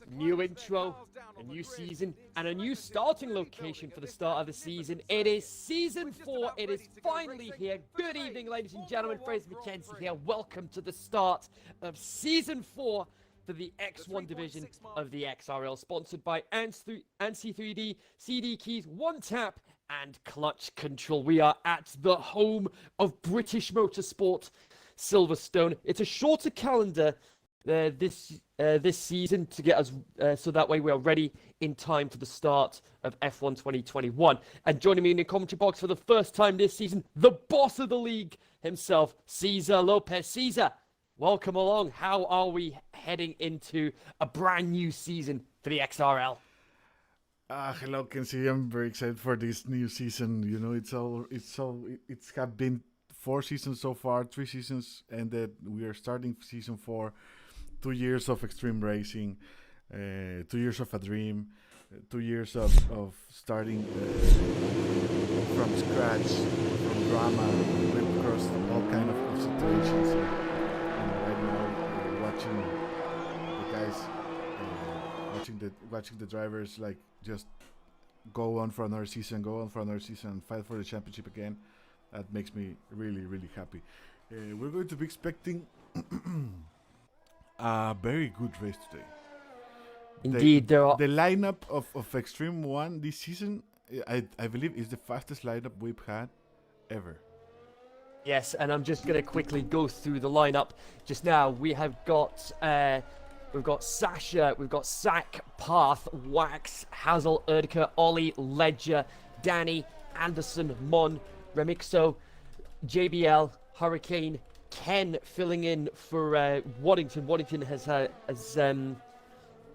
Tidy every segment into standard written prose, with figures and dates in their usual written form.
New intro, a new season, and a new starting location for the start of the season. It is Season 4. It is finally here. Good evening, ladies and gentlemen. Fraser McKenzie here. Welcome to the start of Season 4 for the X1 division of the XRL, sponsored by ANSI3D, CD Keys, One Tap, and Clutch Control. We are at the home of British motorsport, Silverstone. It's a shorter calendar this season to get us so that way we are ready in time for the start of F1 2021. And joining me in the commentary box for the first time this season, the boss of the league himself, Cesar Lopez. Cesar, welcome along. How are we heading into a brand new season for the XRL? Hello, Kenzie. I'm very excited for this new season. You know, it's have been 4 seasons so far, 3 seasons, and that we are starting season 4. 2 years of extreme racing, 2 years of a dream, 2 years of starting from scratch, from drama, went across all kind of situations. And right now, watching the guys, watching the drivers like just go on for another season, and fight for the championship again. That makes me really, really happy. We're going to be expecting a very good race today. Indeed, the lineup of Extreme 1 this season, I believe, is the fastest lineup we've had ever. Yes, and I'm just going to quickly go through the lineup just now. We've got Sasha, we've got Zach, Path, Wax, Hazel, Erdka, Ollie, Ledger, Danny, Anderson, Mon, Remixo, JBL, Hurricane, Ken filling in for Waddington. Waddington is not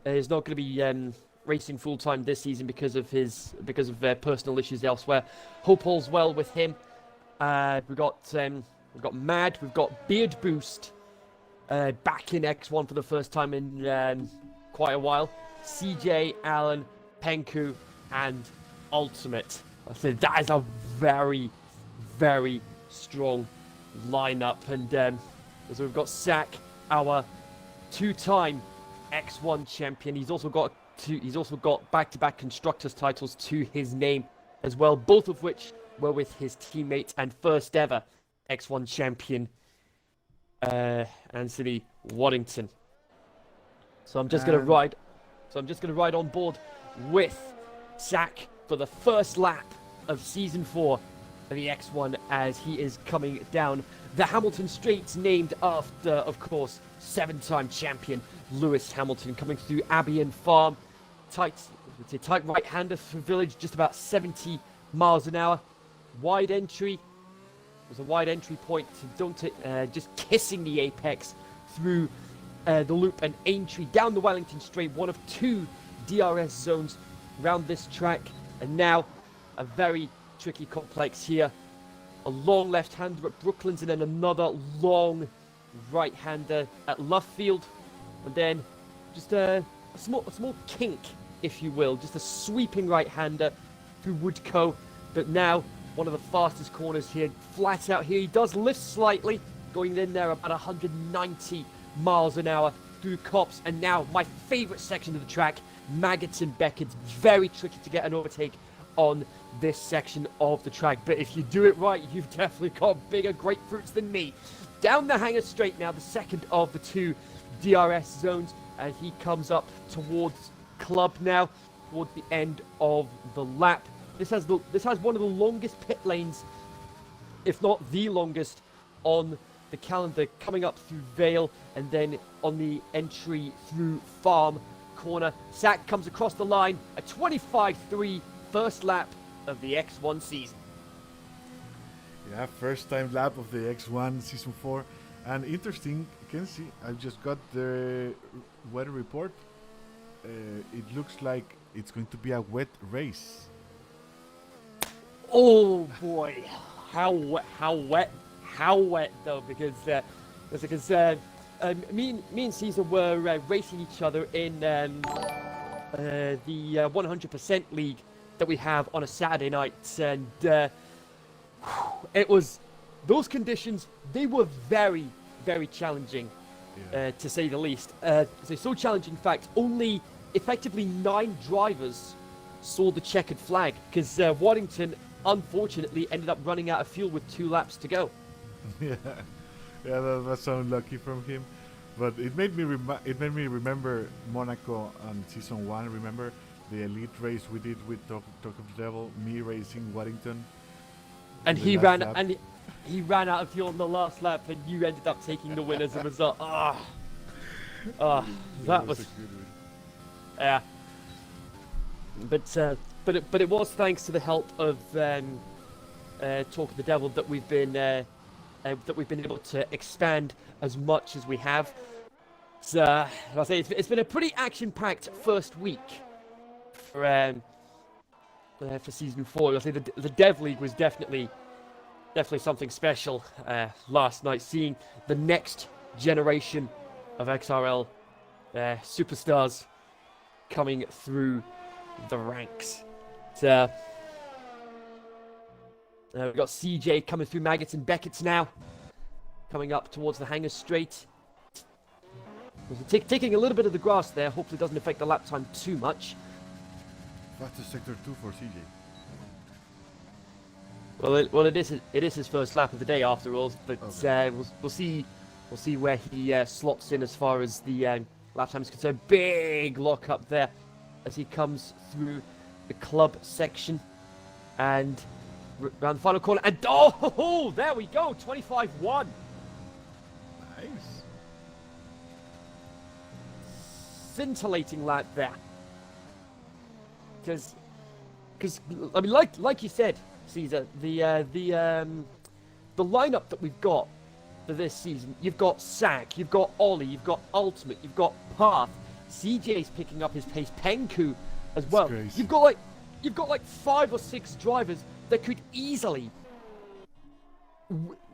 going to be racing full time this season because of personal issues elsewhere. Hope all's well with him. We've got Mad. We've got Beard Boost back in X1 for the first time in quite a while. CJ, Allen, Penku, and Ultimate. I said that is a very, very strong lineup, and so we've got Zach, our 2-time X1 champion. He's also got back-to-back constructors titles to his name as well, both of which were with his teammate and first ever X1 champion Anthony Waddington. So I'm just gonna ride on board with Zach for the first lap of season 4 of the X1 as he is coming down the Hamilton Straights, named after, of course, 7-time champion Lewis Hamilton, coming through Albion Farm. Tight right-hander through Village, just about 70 miles an hour. Wide entry. There's a wide entry point to just kissing the apex through the loop, and entry down the Wellington Straight, one of 2 DRS zones around this track, and now a very tricky complex here. A long left-hander at Brooklands, and then another long right-hander at Luffield, and then just a small kink, if you will, just a sweeping right-hander through Woodcote. But now one of the fastest corners here, flat out here. He does lift slightly, going in there about 190 miles an hour through Copse, and now my favorite section of the track, Maggots and Beckett's. Very tricky to get an overtake on this section of the track, but if you do it right, you've definitely got bigger grapefruits than me. Down the Hanger Straight now, the second of the 2 DRS zones, and he comes up towards Club now, towards the end of the lap. This has one of the longest pit lanes, if not the longest, on the calendar, coming up through Vale, and then on the entry through Farm Corner. Zach comes across the line, a 25.3 first lap of the X1 season. Yeah, first time lap of the X1 season 4. And interesting, Kenzie, I just got the weather report. It looks like it's going to be a wet race. Oh boy, how wet though, because me and Caesar were racing each other in the 100% league that we have on a Saturday night, and it was those conditions. They were very, very challenging to say the least. So challenging. In fact, only effectively 9 drivers saw the checkered flag because Waddington unfortunately ended up running out of fuel with 2 laps to go. Yeah, that was so unlucky from him. But it made me remember Monaco on season 1. Remember the elite race we did with Talk of the Devil, me racing Waddington, and he ran out of fuel on the last lap, and you ended up taking the win as a result. That was a good win. Yeah. But it was thanks to the help of Talk of the Devil that we've been able to expand as much as we have. So I'll say it's been a pretty action-packed first week for season 4. I'll say the Dev League was definitely something special last night. Seeing the next generation of XRL superstars coming through the ranks. So we've got CJ coming through Maggots and Beckett's now, coming up towards the Hangar Straight. Taking a little bit of the grass there. Hopefully doesn't affect the lap time too much. Fastest sector 2 for CJ. Well, it is his first lap of the day after all, but okay. We'll see where he slots in as far as the lap time is concerned. Big lock up there as he comes through the club section and around the final corner. And oh, there we go, 25-1. Nice. Scintillating lap there. Because I mean, like you said, Caesar, the lineup that we've got for this season, you've got Sack, you've got Ollie, you've got Ultimate, you've got Path, CJ's picking up his pace, Penku as well. Crazy. You've got like 5 or 6 drivers that could easily.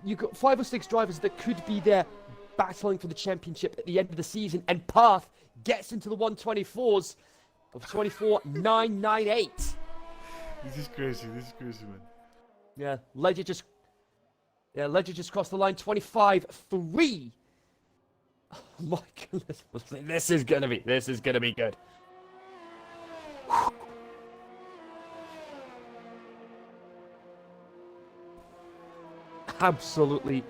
You've got 5 or 6 drivers that could be there battling for the championship at the end of the season, and Path gets into the 124s of 24.998. This is crazy, man. Yeah, Ledger just crossed the line, 25-3. Oh my goodness, this is gonna be good. Absolutely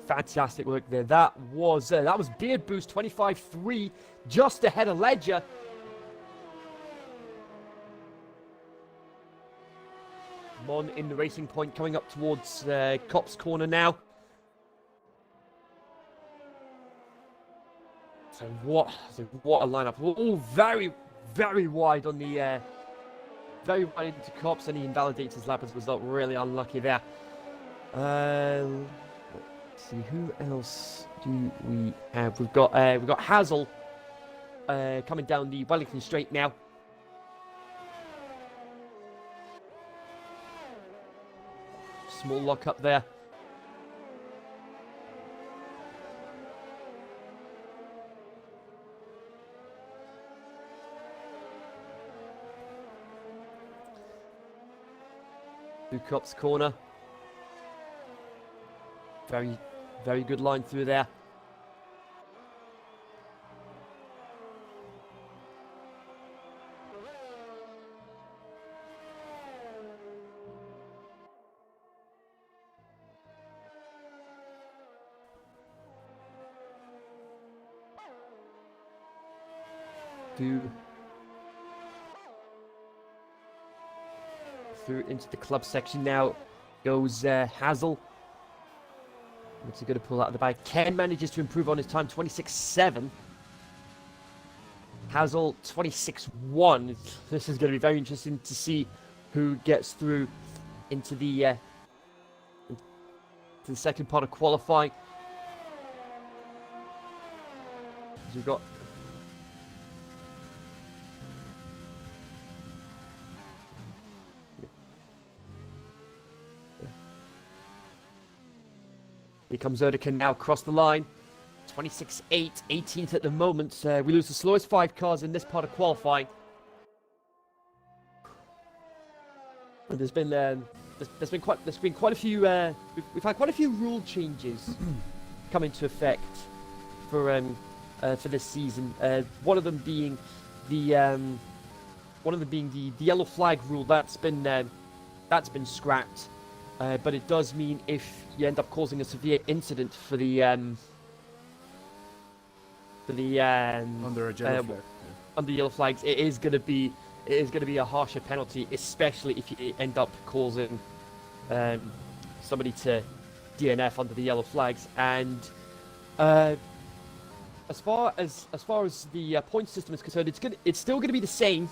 fantastic work there. That was Beard Boost 25-3, just ahead of Ledger. Mon in the racing point, coming up towards Cop's corner now. So what a lineup! All very, very wide on the very wide into Cops, and he invalidates his lap as a result. Really unlucky there. Let's see, who else do we have? We've got Hazel coming down the Wellington Straight now. Small lock up there. Through Cop's corner. Very, very good line through there. Through into the club section now goes Hazel. What's he going to pull out of the bag? Ken manages to improve on his time, 26.7. Hazel, 26.1. This is going to be very interesting to see who gets through into the second part of qualifying. So we've got Here comes Erdogan now across the line. 26.8, 18th at the moment. We lose the slowest 5 cars in this part of qualifying. And there's been quite a few. We've had quite a few rule changes come into effect for this season. One of them being the yellow flag rule that's been scrapped. But it does mean if you end up causing a severe incident for the Under a yellow flag. under yellow flags, it is going to be a harsher penalty, especially if you end up causing somebody to DNF under the yellow flags. And as far as the point system is concerned, it's still going to be the same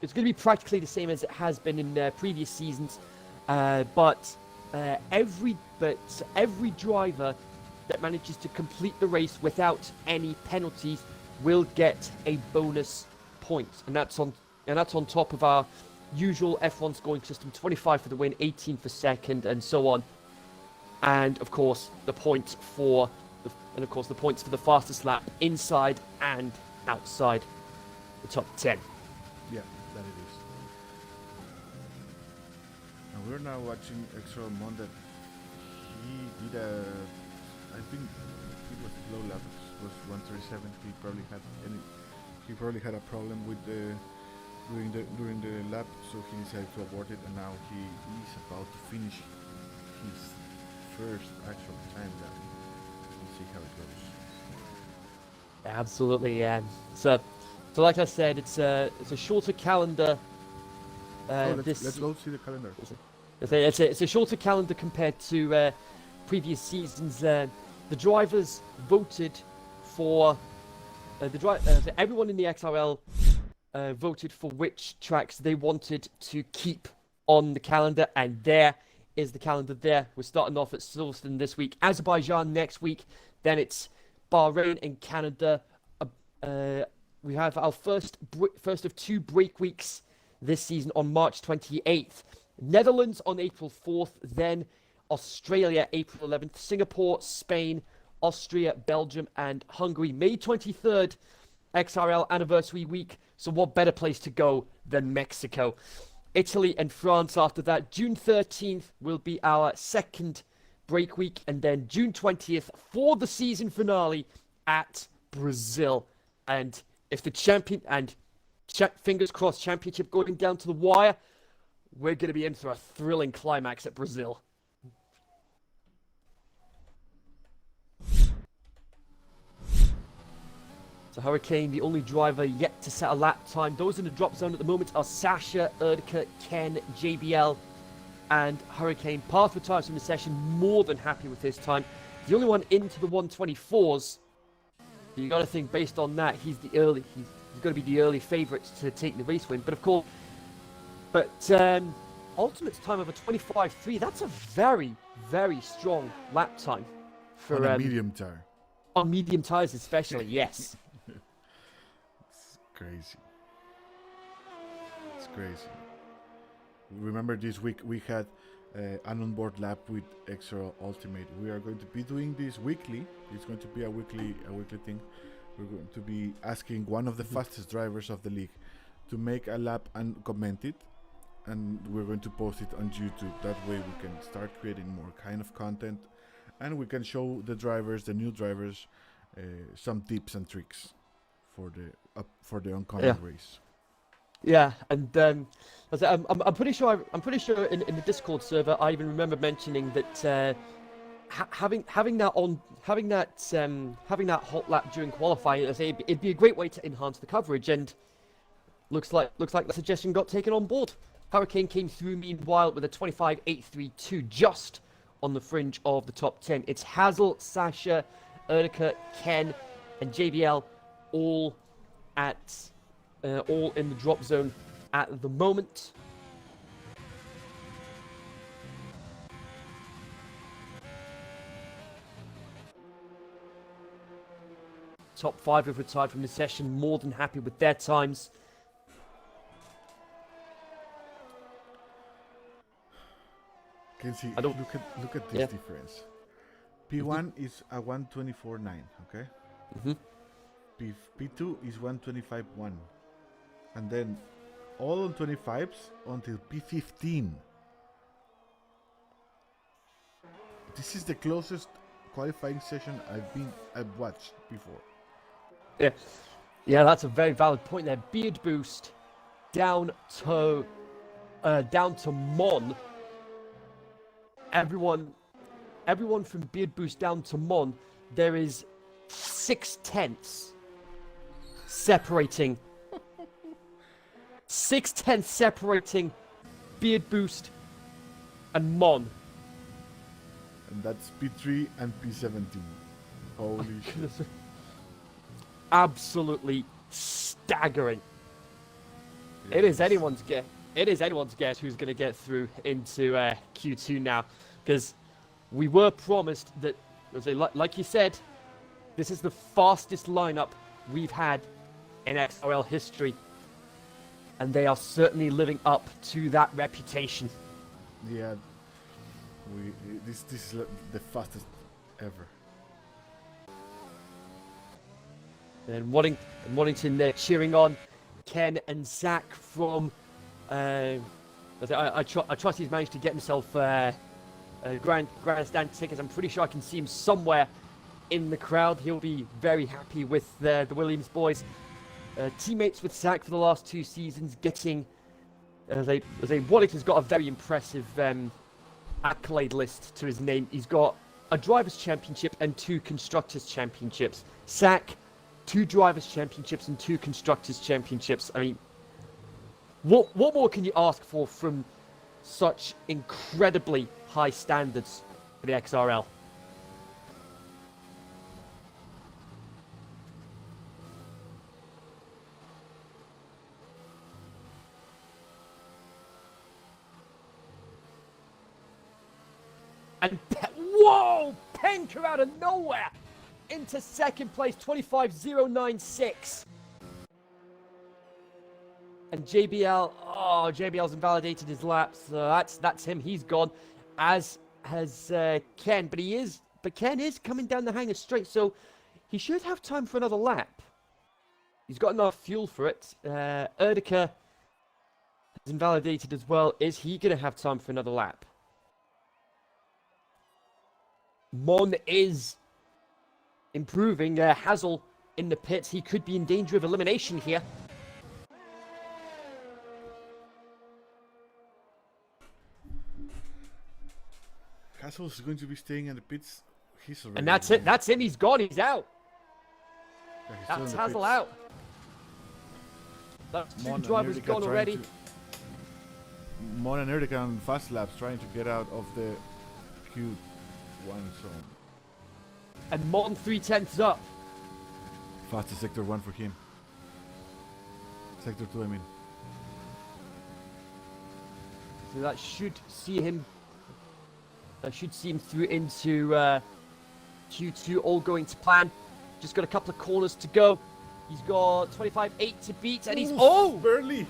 it's going to be practically the same as it has been in previous seasons. But every driver that manages to complete the race without any penalties will get a bonus point, and that's on top of our usual F1 scoring system: 25 for the win, 18 for second, and so on. And of course, the points for the fastest lap inside and outside the top 10. Yeah, that it is. And we're now watching XRL Monday. He did I think it was a low lap. It was 137. He probably had a problem with during the lap, so he decided to abort it, and now he is about to finish his first actual time lap. We'll see how it goes. Absolutely, yeah. So like I said, it's a shorter calendar. Let's go see the calendar. It's a shorter calendar compared to previous seasons. The drivers voted for everyone in the XRL voted for which tracks they wanted to keep on the calendar, and there is the calendar there. We're starting off at Silverstone this week, Azerbaijan next week, then it's Bahrain and Canada. We have our first of 2 break weeks this season on March 28th. Netherlands on April 4th, then Australia April 11th, Singapore, Spain, Austria, Belgium, and Hungary. May 23rd, XRL anniversary week. So what better place to go than Mexico? Italy and France after that. June 13th will be our second break week, and then June 20th for the season finale at Brazil. And if the fingers crossed, championship going down to the wire, we're going to be in for a thrilling climax at Brazil. So Hurricane, the only driver yet to set a lap time. Those in the drop zone at the moment are Sasha, Erdika, Ken, JBL, and Hurricane. Path retires from the session, more than happy with his time. The only one into the 124s. You got to think based on that, he's going to be the early favourite to take the race win. But of course, Ultimate's time of a 25.3. That's a very, very strong lap time for on a medium tire. On medium tires, especially, yes. It's crazy. It's crazy. Remember, this week we had an onboard lap with XRL Ultimate. We are going to be doing this weekly. It's going to be a weekly thing. We're going to be asking one of the fastest drivers of the league to make a lap and comment it, and we're going to post it on YouTube. That way we can start creating more kind of content, and we can show the new drivers, some tips and tricks for the oncoming race. Yeah, and I'm pretty sure in the Discord server I even remember mentioning that having that hot lap during qualifying, it'd be a great way to enhance the coverage, and looks like the suggestion got taken on board. Hurricane came through meanwhile with a 25.832, just on the fringe of the top 10. It's Hazel, Sasha, Erdika, Ken, and JBL all in the drop zone at the moment. Top 5 have retired from the session, more than happy with their times. Kenzie, look at this difference. P1 is a 124.9, okay? P2 is 125.1, and then all on 25s until P15. This is the closest qualifying session I've watched before. Yeah, that's a very valid point there. Beard boost down to Mon. Everyone from beard boost down to Mon, there is 6/10 separating. 6/10 separating beard boost and Mon. And that's P3 and P17. Holy shit. Absolutely staggering. Yeah, It is anyone's guess. It is anyone's guess who's going to get through into Q2 now, because we were promised that, like you said, this is the fastest lineup we've had in XRL history, and they are certainly living up to that reputation. Yeah, this is the fastest ever. And Waddington there cheering on Ken and Zach from. I trust he's managed to get himself grandstand tickets. I'm pretty sure I can see him somewhere in the crowd. He'll be very happy with the Williams boys. Teammates with Zach for the last 2 seasons, getting. Waddington's got a very impressive accolade list to his name. He's got a Drivers' Championship and 2 Constructors' Championships. Zach, 2 Drivers' Championships and 2 Constructors' Championships. I mean, what more can you ask for from such incredibly high standards for the XRL? And whoa! Penker out of nowhere into second place, 25.096. And JBL's invalidated his laps. So that's him. He's gone, as has Ken. But Ken is coming down the hangar straight, so he should have time for another lap. He's got enough fuel for it. Erdika is invalidated as well. Is he going to have time for another lap? Mon is improving. Hazel in the pits. He could be in danger of elimination here. Hazel's going to be staying in the pits. He's already. And that's it. That's him. He's gone. He's out. Yeah, he's still That's in the Hazel pits. out. That's Mon 2 and drivers Erdika gone trying already. Mon and Erdika on fast laps trying to get out of the Q1 zone. And Mon 3/10 up. Fastest sector 1 for him. Sector 2, I mean. So that should see him. That should see him through into Q2, all going to plan. Just got a couple of corners to go. He's got 25.8 to beat, and he's barely.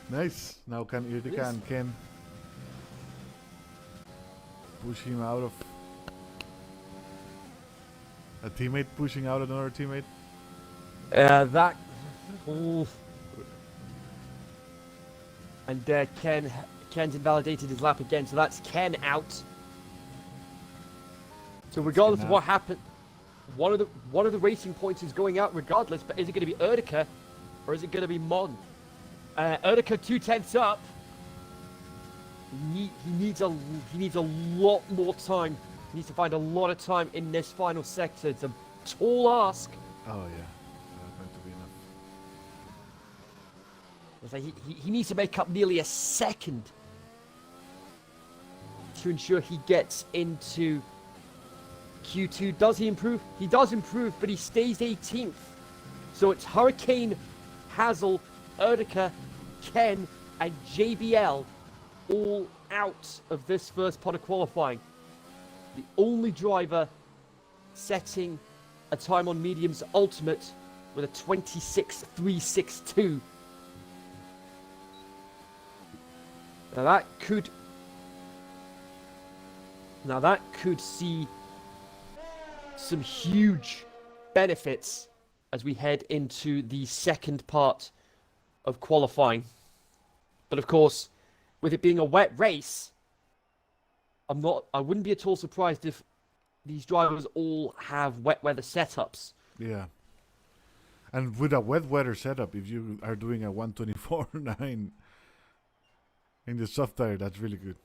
Nice. Now can Erdika Yes. and Ken push him out of a teammate pushing out another teammate. That. Ooh. And Ken's invalidated his lap again, so that's Ken out. So regardless of what happened, one of the racing points is going out regardless. But is it going to be Erdika, or is it going to be Mon? Erdika 2/10 up. He needs a lot more time. He needs to find a lot of time in this final sector. It's a tall ask. Oh yeah, not going to be enough. It's like he needs to make up nearly a second to ensure he gets into Q2. Does he improve? He does improve, but he stays 18th. So it's Hurricane, Hazel, Erdika, Ken, and JBL all out of this first pot of qualifying. The only driver setting a time on mediums ultimate with a 26.362. Now that could see some huge benefits as we head into the second part of qualifying. But of course, with it being a wet race, I wouldn't be at all surprised if these drivers all have wet weather setups. Yeah. And with a wet weather setup, if you are doing a 124.9 in the soft tire, that's really good.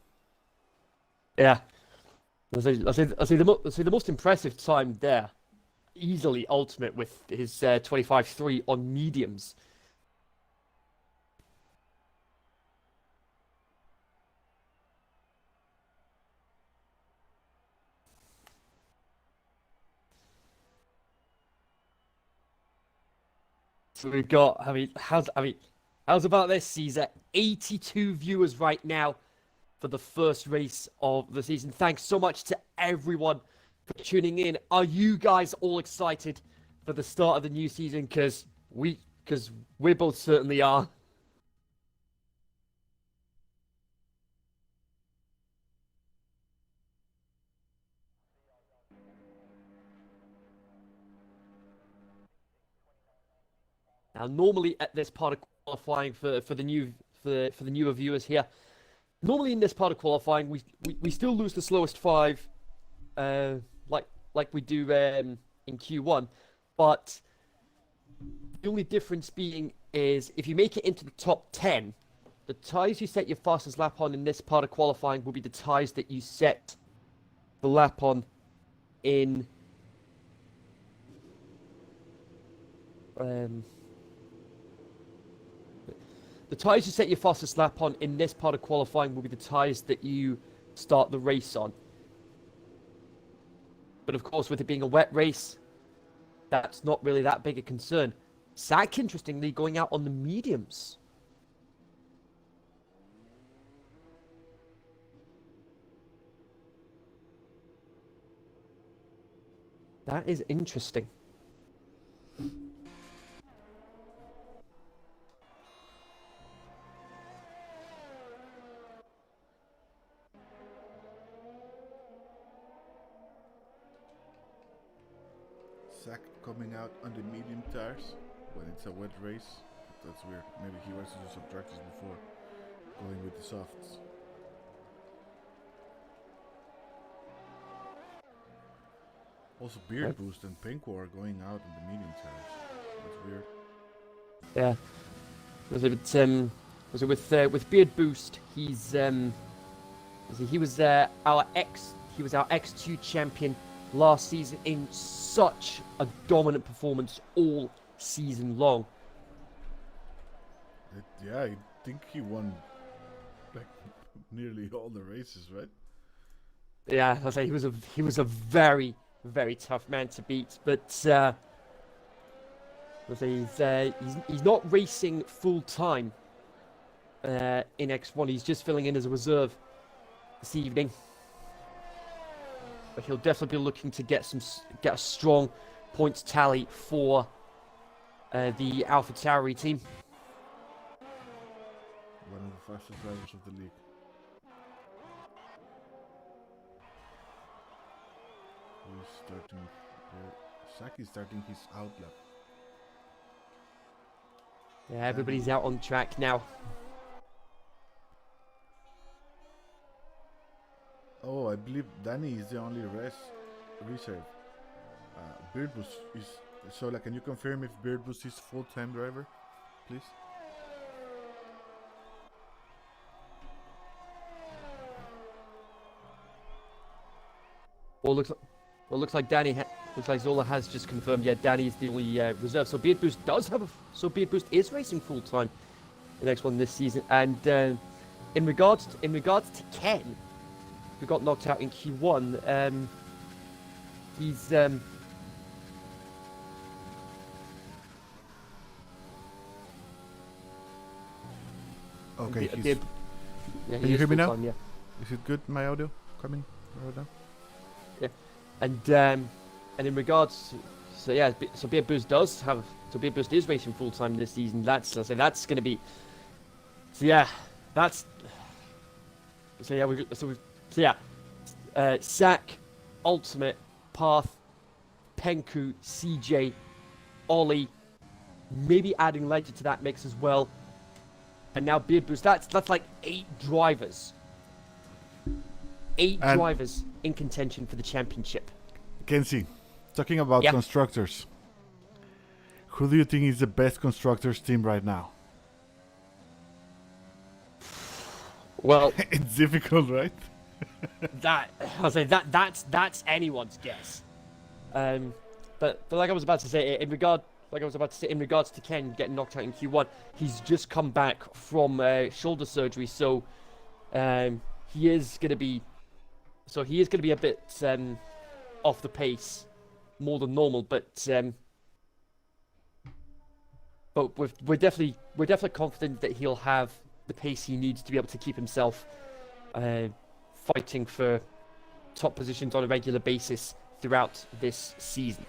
Yeah. I'll say the most impressive time there, easily ultimate with his 25.3 on mediums. So we've got, how's about this? He's at 82 viewers right now for the first race of the season. Thanks so much to everyone for tuning in. Are you guys all excited for the start of the new season? Because we both certainly are. Now, normally at this part of qualifying for the newer viewers here, normally in this part of qualifying we still lose the slowest 5, like we do in Q1, but the only difference being is if you make it into the top 10, the tyres you set your fastest lap on in this part of qualifying will be the tyres that you set the lap on in the tyres you set your fastest lap on in this part of qualifying will be the tyres that you start the race on. But of course, with it being a wet race, that's not really that big a concern. Zach, interestingly, going out on the mediums. That is interesting. Zach coming out on the medium tires when it's a wet race. That's weird. Maybe he was to do some practice before going with the softs. Also, Beard Boost and Penko are going out on the medium tires. That's weird. Yeah. Was it with Beard Boost? He was our X2 champion last season in such a dominant performance all season long. Yeah, I think he won like nearly all the races, right? Yeah, I say he was a very, very tough man to beat, but he's not racing full time in X1. He's just filling in as a reserve this evening. But he'll definitely be looking to get a strong points tally for the AlphaTauri team. One of the fastest drivers of the league. Who's starting? Saki's starting his out lap. Yeah, everybody's out on track now. Oh, I believe Danny is the only reserve. Beard Boost is so. Like, can you confirm if Beard Boost is full-time driver, please? Well, looks like Zola has just confirmed. Yeah, Danny is the only reserve. So Beard Boost is racing full time the next one this season. And in regards to Ken, who got knocked out in Q1, he's okay. Can you hear me now? Yeah. Is it good? My audio coming right now? Yeah, and in regards, so Beard Boost is racing full time this season. That's going to be. Sack, Ultimate, Path, Penku, CJ, Ollie, maybe adding Ledger to that mix as well, and now Beard Boost. That's like 8 drivers. 8 drivers in contention for the championship. Kenzie, talking about Yeah. constructors, who do you think is the best constructors team right now? Well, It's difficult, right? I'll say that's anyone's guess. But like I was about to say, in regards to Ken getting knocked out in Q1, he's just come back from shoulder surgery, so he is gonna be a bit off the pace more than normal, but we're definitely confident that he'll have the pace he needs to be able to keep himself fighting for top positions on a regular basis throughout this season.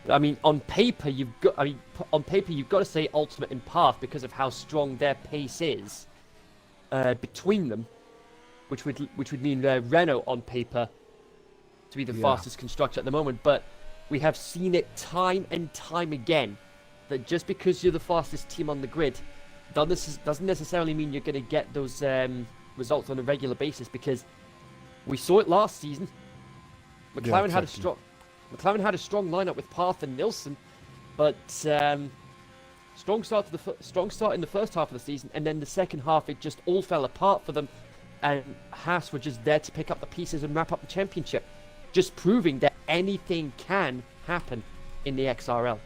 I mean, on paper you've got to say Ultimate and Path because of how strong their pace is between them, which would mean Renault on paper to be the fastest constructor at the moment. But we have seen it time and time again that just because you're the fastest team on the grid doesn't necessarily mean you're going to get those results on a regular basis, because we saw it last season. McLaren had a strong lineup with Path and Nilsson, but strong start in the first half of the season, and then the second half it just all fell apart for them, and Haas were just there to pick up the pieces and wrap up the championship, just proving that anything can happen in the XRL.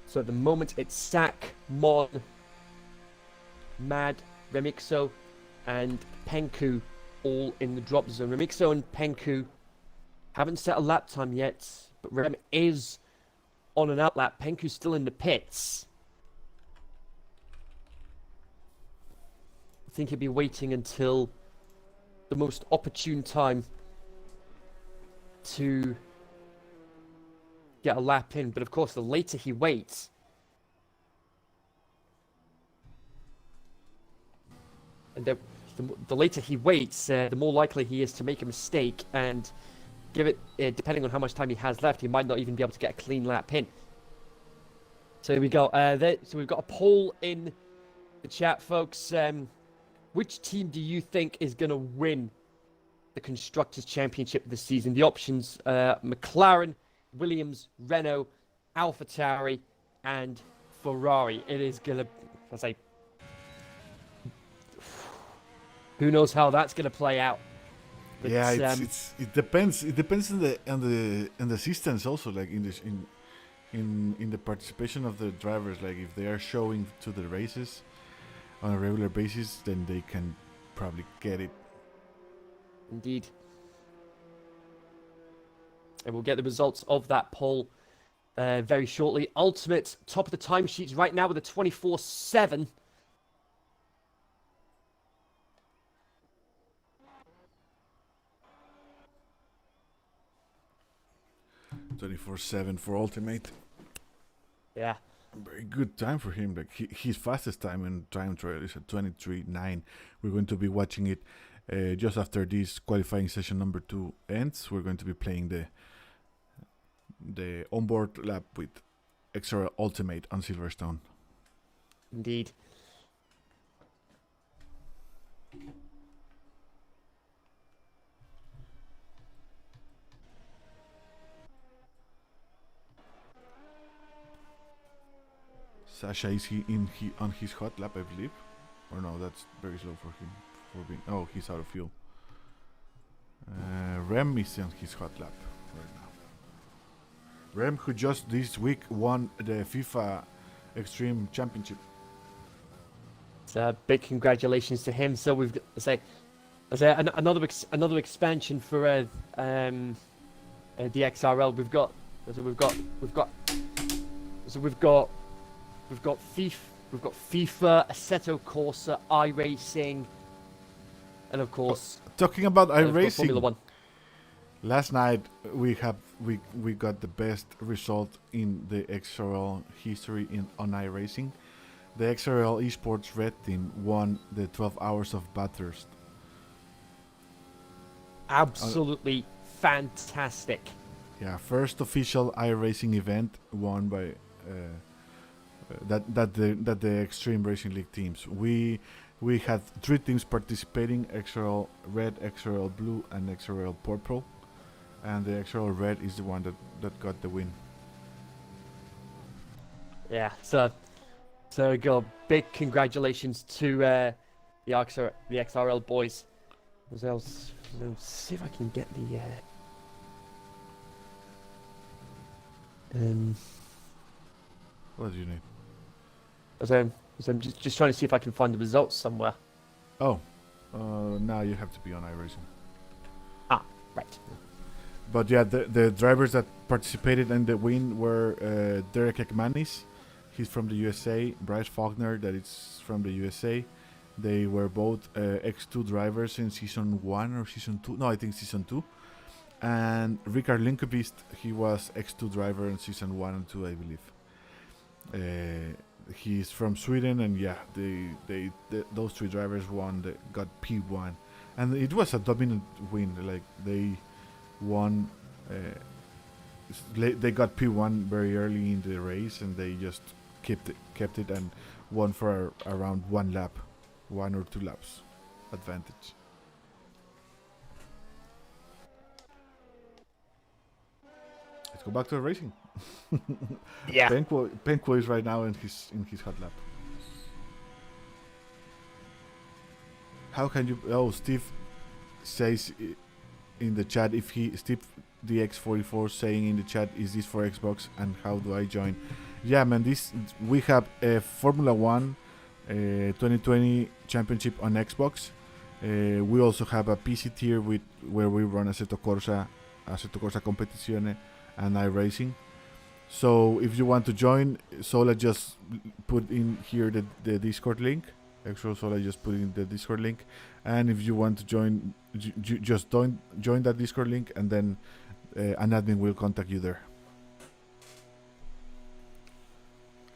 So at the moment it's Sak, Mon, Mad, Remixo, and Penku all in the drop zone. Remixo and Penku haven't set a lap time yet, but Rem is on an outlap. Penku's still in the pits. I think he'll be waiting until the most opportune time to get a lap in, but of course the later he waits, and the later he waits, the more likely he is to make a mistake and give it, depending on how much time he has left, he might not even be able to get a clean lap in. So here we go. So we've got a poll in the chat, folks. Which team do you think is going to win the Constructors' Championship this season? The options: McLaren, Williams, Renault, AlphaTauri, and Ferrari. It is gonna, I'll say, who knows how that's gonna play out. But, yeah, it depends. It depends on the systems also, like in the participation of the drivers. Like if they are showing to the races on a regular basis, then they can probably get it. Indeed. And we'll get the results of that poll very shortly. Ultimate, top of the timesheets right now with a 24/7. For Ultimate. Yeah. Very good time for him. Like his fastest time in time trial is at 23:9. We're going to be watching it just after this qualifying session number 2 ends. We're going to be playing the onboard lap with XRL Ultimate on Silverstone. Indeed. Sasha, is he on his hot lap, I believe? Or no, that's very slow for him. Oh, he's out of fuel. Rem is on his hot lap right now. Rem, who just this week won the FIFA Extreme Championship. So big congratulations to him. So we've got, another expansion for the XRL. We've got FIFA, Assetto Corsa, iRacing, and of course talking about iRacing. Formula One. Last night we got the best result in the XRL history on iRacing. the XRL Esports Red team won the 12 hours of Bathurst. Absolutely fantastic. Yeah, first official iRacing event won by the Extreme Racing League teams. We had 3 teams participating: XRL Red, XRL Blue, and XRL Purple. And the XRL Red is the one that got the win. Yeah, so go big congratulations to the XRL boys. Let's see if I can get the What do you need? I'm just trying to see if I can find the results somewhere. Oh, now you have to be on iRacing. Ah, right. But yeah, the drivers that participated in the win were Derek Ekmanis, he's from the USA, Bryce Faulkner, that is from the USA. They were both X2 drivers in Season 1 or Season 2. No, I think Season 2. And Ricard Linkevist, he was X2 driver in Season 1 and 2, I believe. He's from Sweden, and yeah, those 3 drivers got P1. And it was a dominant win. Like, they won, they got P1 very early in the race, and they just kept it and won for around 1 lap. 1 or 2 laps advantage. Let's go back to the racing. Yeah. Penko is right now in his hot lap. How can you? Oh, Steve says in the chat, Steve DX44 saying in the chat, is this for Xbox and how do I join? Yeah, man, we have a Formula 1 2020 championship on Xbox. We also have a PC tier where we run Assetto Corsa Competizione and iRacing. So if you want to join, Sola just put in here the Discord link. Actually, Sola just put in the Discord link. And if you want to join, just join that Discord link, and then an admin will contact you there.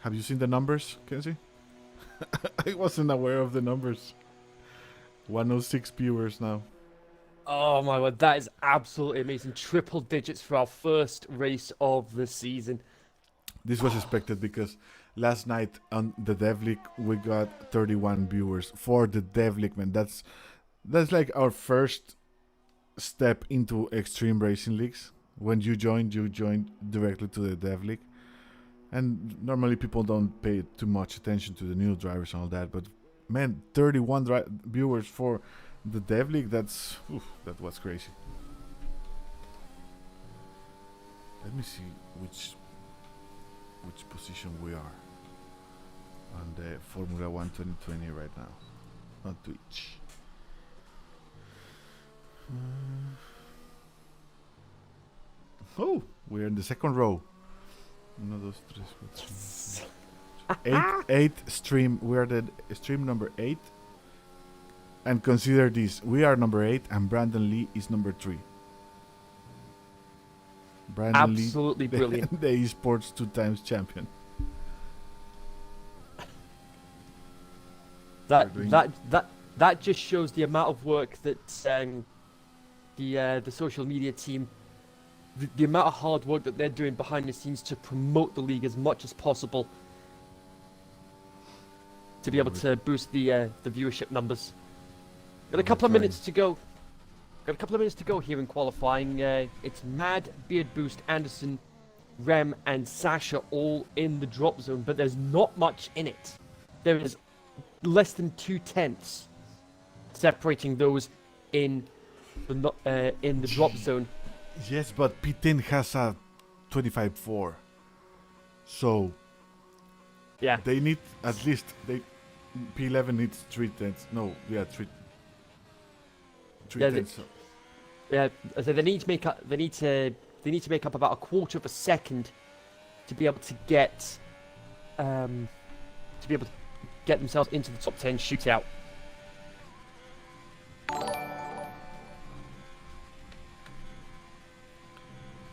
Have you seen the numbers, Kenzie? I wasn't aware of the numbers. 106 viewers now. Oh my word, that is absolutely amazing. Triple digits for our first race of the season. This was expected because last night on the Dev League we got 31 viewers for the Dev League, man. That's like our first step into Extreme Racing Leagues. When you join directly to the Dev League. And normally people don't pay too much attention to the new drivers and all that, but man, 31 viewers for the Dev League, that was crazy. Let me see which position we are on the Formula 1 2020 right now on Twitch. Oh, we're in the second row. 1, 2, 3, 4, 8 stream. We are the stream number 8. And consider this: we are number 8, and Brandon Lee is number 3. Brandon Absolutely Lee, brilliant. The esports 2 times champion. That just shows the amount of work that the social media team, the amount of hard work that they're doing behind the scenes to promote the league as much as possible, to be able to boost the viewership numbers. Got a couple of minutes to go. Got a couple of minutes to go here in qualifying. It's Mad, Beard Boost, Anderson, Rem, and Sasha all in the drop zone, but there's not much in it. There is less than 2/10 separating those in the drop zone. Yes, but P10 has a 25.4. So yeah, they need at least P11 needs 3/10. No, yeah, 3/10. Yeah, so they need to make up. They need to make up about a quarter of a second to be able to get themselves into the top 10 shootout.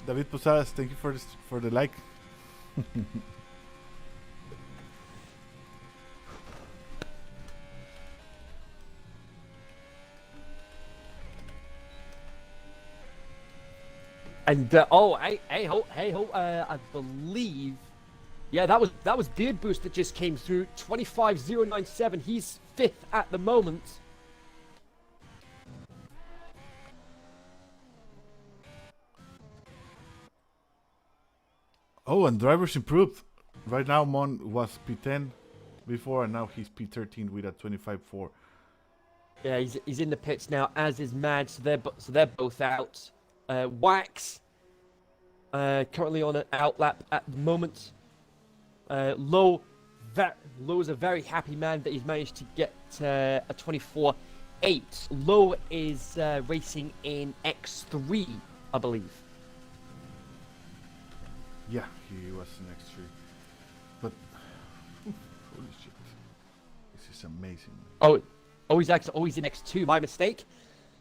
David Posadas, thank you for the like. And I believe, yeah, that was Beard Boost that just came through. 25097. He's 5th at the moment. Oh, and drivers improved. Right now, Mon was P10 before, and now he's P13 with a 25.4. Yeah, he's in the pits now, as is Mad. So they're both out. Wax currently on an outlap at the moment. Lowe's a very happy man that he's managed to get a 24.8. Lowe is racing in X3, I believe. Yeah, he was in X3. But holy shit, this is amazing. He's in X2. My mistake.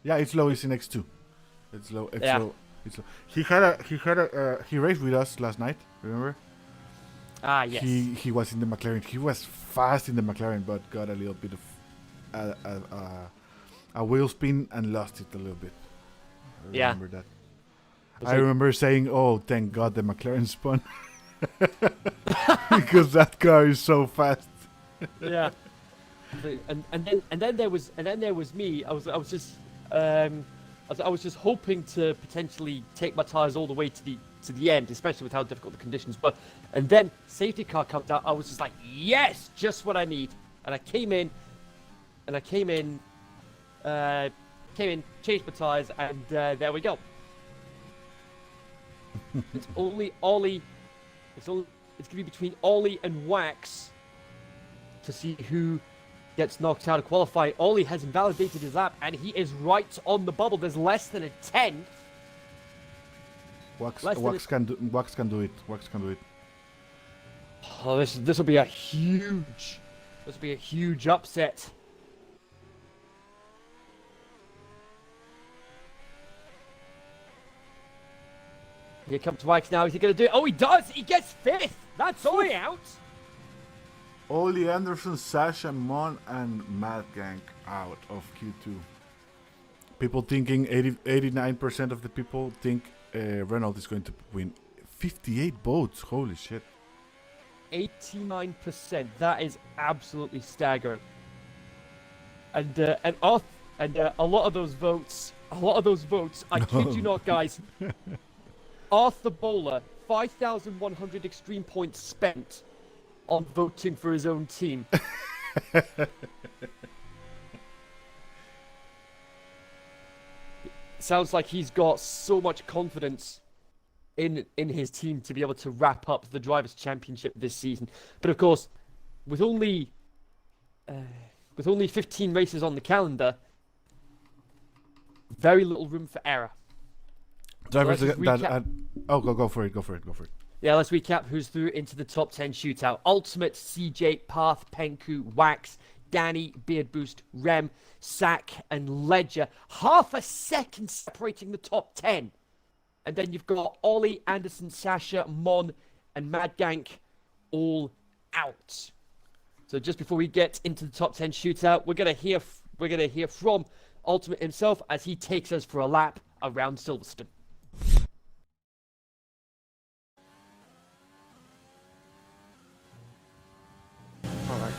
Yeah, it's low. It's in X2. It's low. Yeah. It's low. He raced with us last night. Remember? Ah, yes. He was in the McLaren. He was fast in the McLaren, but got a little bit of a wheel spin and lost it a little bit. I remember that. I remember saying, "Oh, thank God the McLaren spun," because that car is so fast. Yeah. And then there was me. I was just hoping to potentially take my tires all the way to the end, especially with how difficult the conditions were. And then safety car comes out. I was just like, yes, just what I need. And I came in, changed my tires, and there we go. It's only Ollie. It's gonna be between Ollie and Wax to see who gets knocked out of qualifying. Ollie has invalidated his lap, and he is right on the bubble. There's less than a 10. Wax can do it. Wax can do it. Oh, this will be a huge upset. Here comes Wax now. Is he going to do it? Oh, he does! He gets 5th! That's Ollie out! Ollie Anderson, Sasha, Mon, and Mad Gang out of Q2. People thinking 89% of the people think Renault is going to win. 58 votes. Holy shit. 89%. That is absolutely staggering. And a lot of those votes, I kid you not, guys. Arthur Bowler, 5,100 extreme points spent on voting for his own team. Sounds like he's got so much confidence in his team to be able to wrap up the Drivers' Championship this season. But of course, with only 15 races on the calendar, very little room for error. Drivers go for it. Yeah, let's recap who's through into the top 10 shootout. Ultimate, CJ, Path, Penku, Wax, Danny, Beard Boost, Rem, Sack, and Ledger. Half a second separating the top 10. And then you've got Ollie, Anderson, Sasha, Mon, and Mad Gank all out. So just before we get into the top 10 shootout, we're gonna hear from Ultimate himself as he takes us for a lap around Silverstone. All right.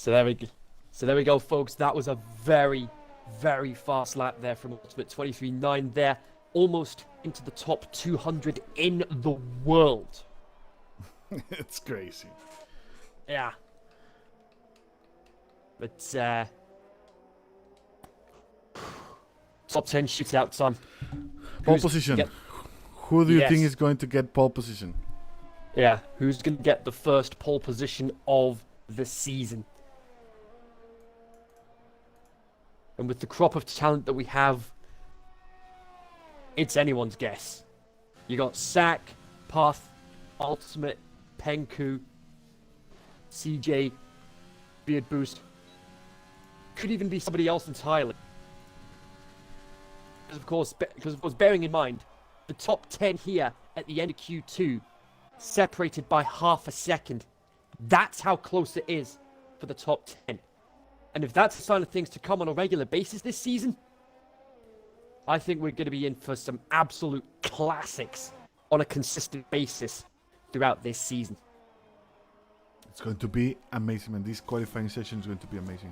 So there we go. So there we go, folks. That was a very, very fast lap there from Ultimate 23.9 there. Almost into the top 200 in the world. It's crazy. Yeah. But, top 10 shootout time. Pole position. Who do you think is going to get pole position? Yeah, who's going to get the first pole position of the season? And with the crop of talent that we have, it's anyone's guess. You got Sack, Path, Ultimate, Penku, CJ, Beard Boost. Could even be somebody else entirely. Because of course, bearing in mind, the top 10 here at the end of Q2, separated by half a second. That's how close it is for the top 10. And if that's a sign of things to come on a regular basis this season, I think we're going to be in for some absolute classics on a consistent basis throughout this season. It's going to be amazing, and this qualifying session is going to be amazing.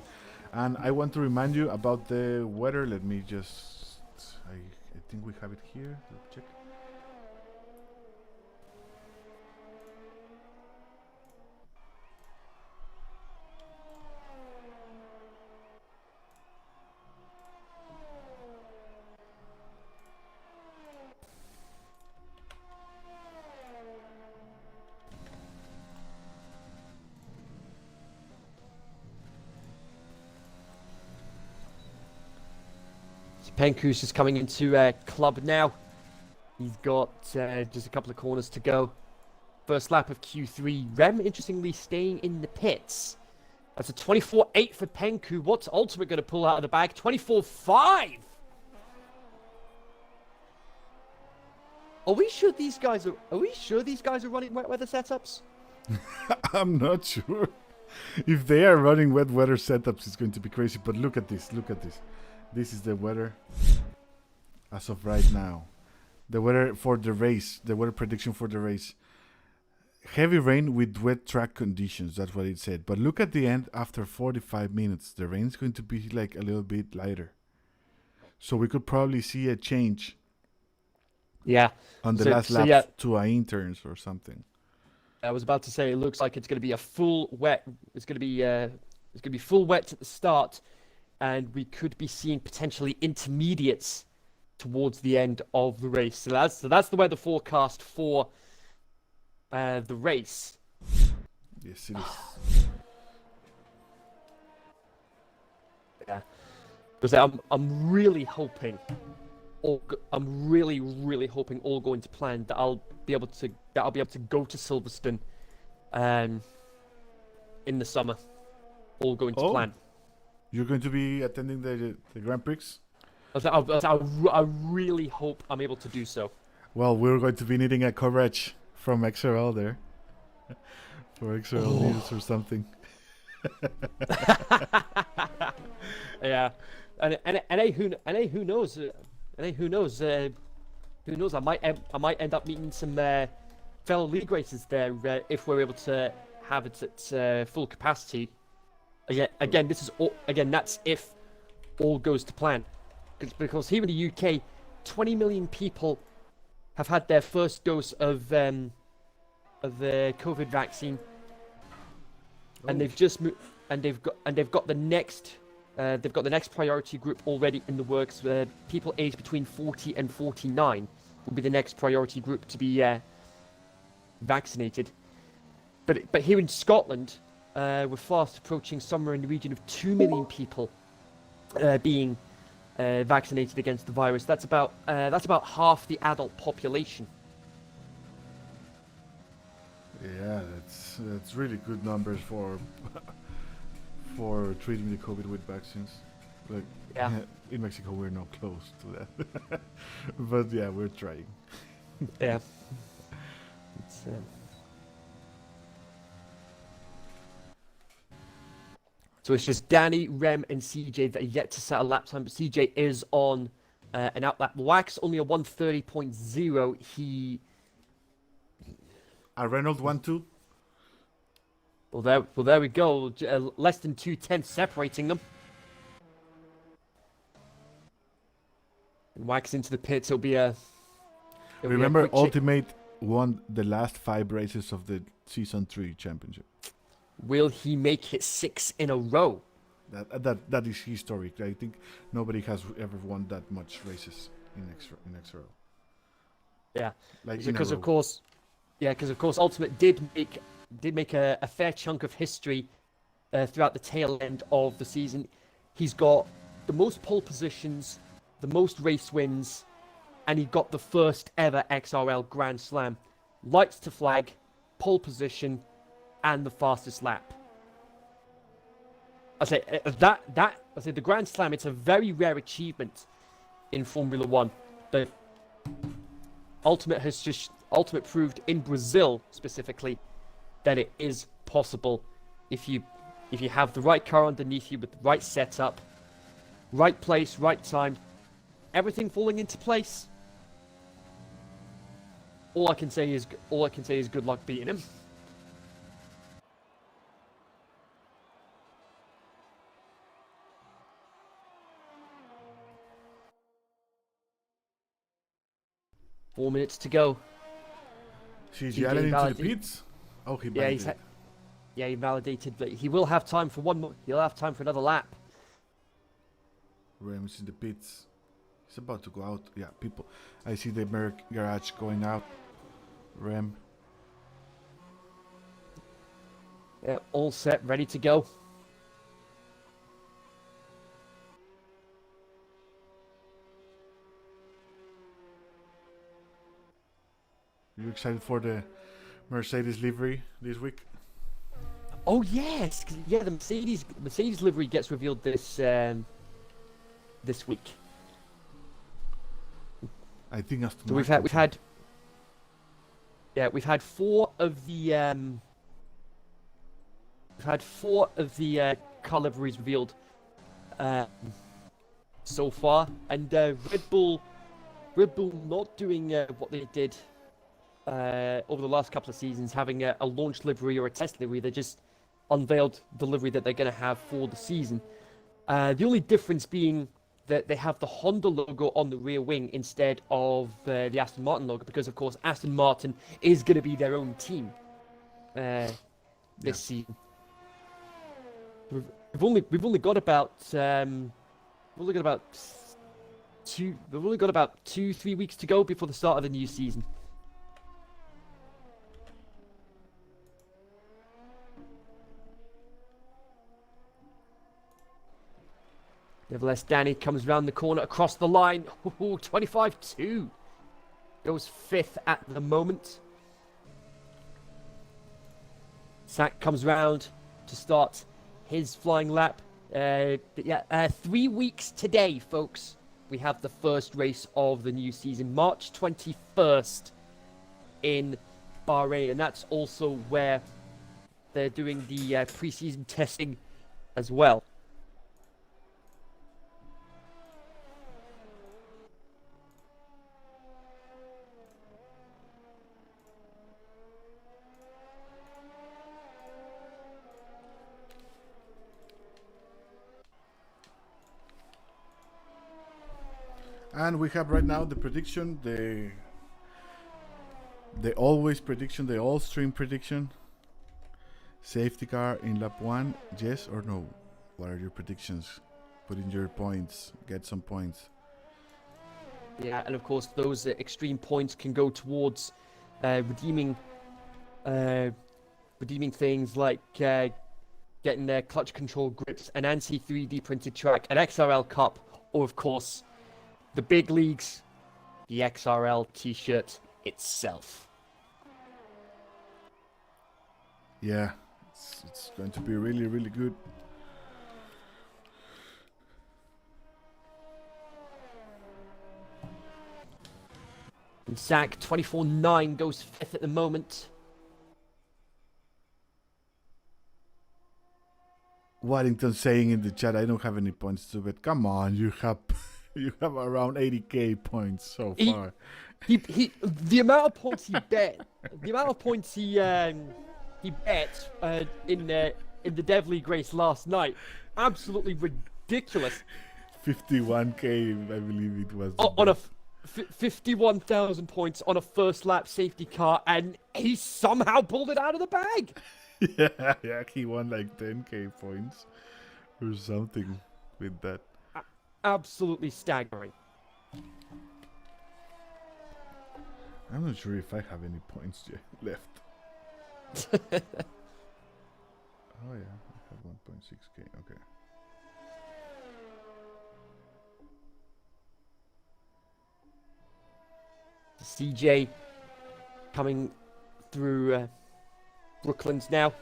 And I want to remind you about the weather. Let me just... I think we have it here. Let's check. Penku's just coming into club now. He's got just a couple of corners to go. First lap of Q3. Rem, interestingly, staying in the pits. That's a 24.8 for Penku. What's Ultimate going to pull out of the bag? 24.5! Are we sure these guys are running wet weather setups? I'm not sure. If they are running wet weather setups, it's going to be crazy. But look at this. Look at this. This is the weather as of right now. The weather for the race. The weather prediction for the race. Heavy rain with wet track conditions. That's what it said. But look at the end after 45 minutes. The rain's going to be like a little bit lighter. So we could probably see a change. Yeah. On the last lap to a interns or something. I was about to say it looks like it's going to be a full wet. It's going to be full wet at the start. And we could be seeing potentially intermediates towards the end of the race. So that's the weather forecast for the race. Yes, it is. Yeah, because I'm really hoping, I'm really hoping all going to plan that I'll be able to go to Silverstone, in the summer. All going to plan. You're going to be attending the Grand Prix? I really hope I'm able to do so. Well, we're going to be needing a coverage from XRL there. For XRL News or something. Yeah. Who knows? Who knows? I might end up meeting some fellow league racers there if we're able to have it at full capacity. Again, that's if all goes to plan. Because here in the UK, 20 million people have had their first dose of the COVID vaccine, and they've got the next priority group already in the works. People aged between 40 and 49 will be the next priority group to be vaccinated. But here in Scotland, we're fast approaching somewhere in the region of 2 million people being vaccinated against the virus. That's about half the adult population. Yeah, that's really good numbers for treating the COVID with vaccines. Like, in Mexico, we're not close to that, but yeah, we're trying. Yeah. So it's just Danny, Rem, and CJ that are yet to set a lap time, but CJ is on an outlap. Wax only a 1:30.0. A Reynolds 1-2? Well, there we go. Less than 2/10 separating them. And Wax into the pits. It'll be a. Remember, Ultimate won the last 5 races of the Season 3 championship. Will he make it 6 in a row? That is historic. I think nobody has ever won that much races in XRL. Yeah, like because of course, Ultimate did make a fair chunk of history throughout the tail end of the season. He's got the most pole positions, the most race wins, and he got the first ever XRL Grand Slam. Lights to flag, pole position, and the fastest lap. I say the Grand Slam. It's a very rare achievement in Formula One. But Ultimate proved in Brazil specifically that it is possible if you have the right car underneath you with the right setup, right place, right time, everything falling into place. All I can say is good luck beating him. Four minutes to go. She's yelling into the pits. Oh, he validated. He validated, but he will have time for one more. He'll have time for another lap. Rem's in the pits. He's about to go out. Yeah, people. I see the garage going out. Rem. Yeah, all set, ready to go. Are you excited for the Mercedes livery this week? Oh yes, yeah. The Mercedes livery gets revealed this week. I think Aston So Martin. we've had 4 of the car liveries revealed so far, and Red Bull not doing what they did over the last couple of seasons, having a launch livery or a test livery. They just unveiled the livery that they're going to have for the season. The only difference being that they have the Honda logo on the rear wing instead of the Aston Martin logo, because of course Aston Martin is going to be their own team this season. We've only got about 2-3 weeks to go before the start of the new season. Nevertheless, Danny comes round the corner across the line. 25-2. Goes 5th at the moment. Sack comes round to start his flying lap. 3 weeks today, folks. We have the first race of the new season, March 21st in Bahrain. And that's also where they're doing the pre-season testing as well. And we have right now the prediction, the always prediction, the all stream prediction. Safety car in lap 1, yes or no? What are your predictions? Put in your points, get some points. Yeah, and of course those extreme points can go towards redeeming things like getting their clutch control grips, an ANSI 3D printed track, an XRL Cup, or of course the big leagues, the XRL t-shirt itself. Yeah, it's going to be really, really good. And Sack 24-9 goes 5th at the moment. Waddington saying in the chat, I don't have any points to bet. Come on, you have around 80k points so far. The amount of points he bet, the amount of points he he bet in the Devley Grace last night. Absolutely ridiculous. 51k, I believe it was. On a 51,000 points on a first lap safety car, and he somehow pulled it out of the bag. Yeah, he won like 10k points or something with that. Absolutely staggering. I'm not sure if I have any points left. Oh yeah, I have 1.6k. Okay. CJ coming through Brooklands now.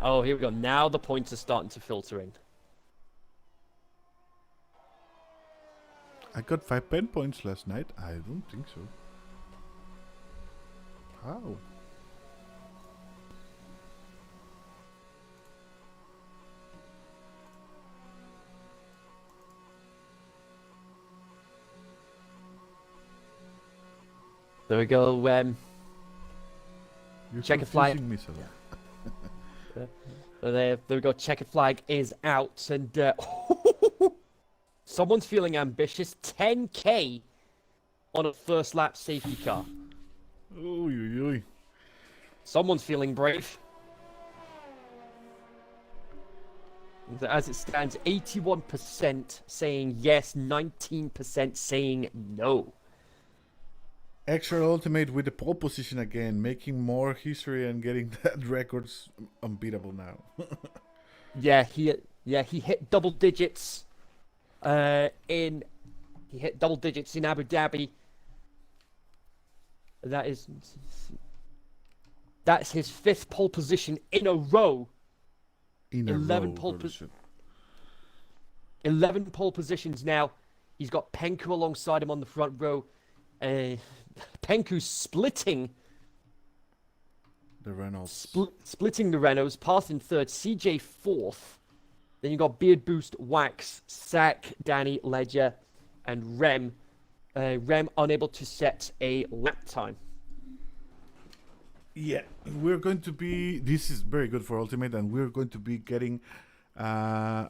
Oh, here we go. Now the points are starting to filter in. I got 5 pen points last night. I don't think so. How? There we go. You're Checkered flag. confusing me, Salah. There we go. Checkered flag is out, and someone's feeling ambitious. 10k on a first lap safety car. Oy. Someone's feeling brave. As it stands, 81% saying yes, 19% saying no. XRL Ultimate with the pole position again, making more history and getting that records unbeatable now. He hit double digits in Abu Dhabi. That's his 5th pole position in a row. 11 pole positions now. He's got Penku alongside him on the front row. Penku splitting the Reynolds. Splitting the Renaults, passing 3rd, CJ 4th. Then you got Beard Boost, Wax, Sack, Danny, Ledger, and Rem. Rem unable to set a lap time. Yeah, we're going to be. This is very good for Ultimate, and we're going to be getting. Oh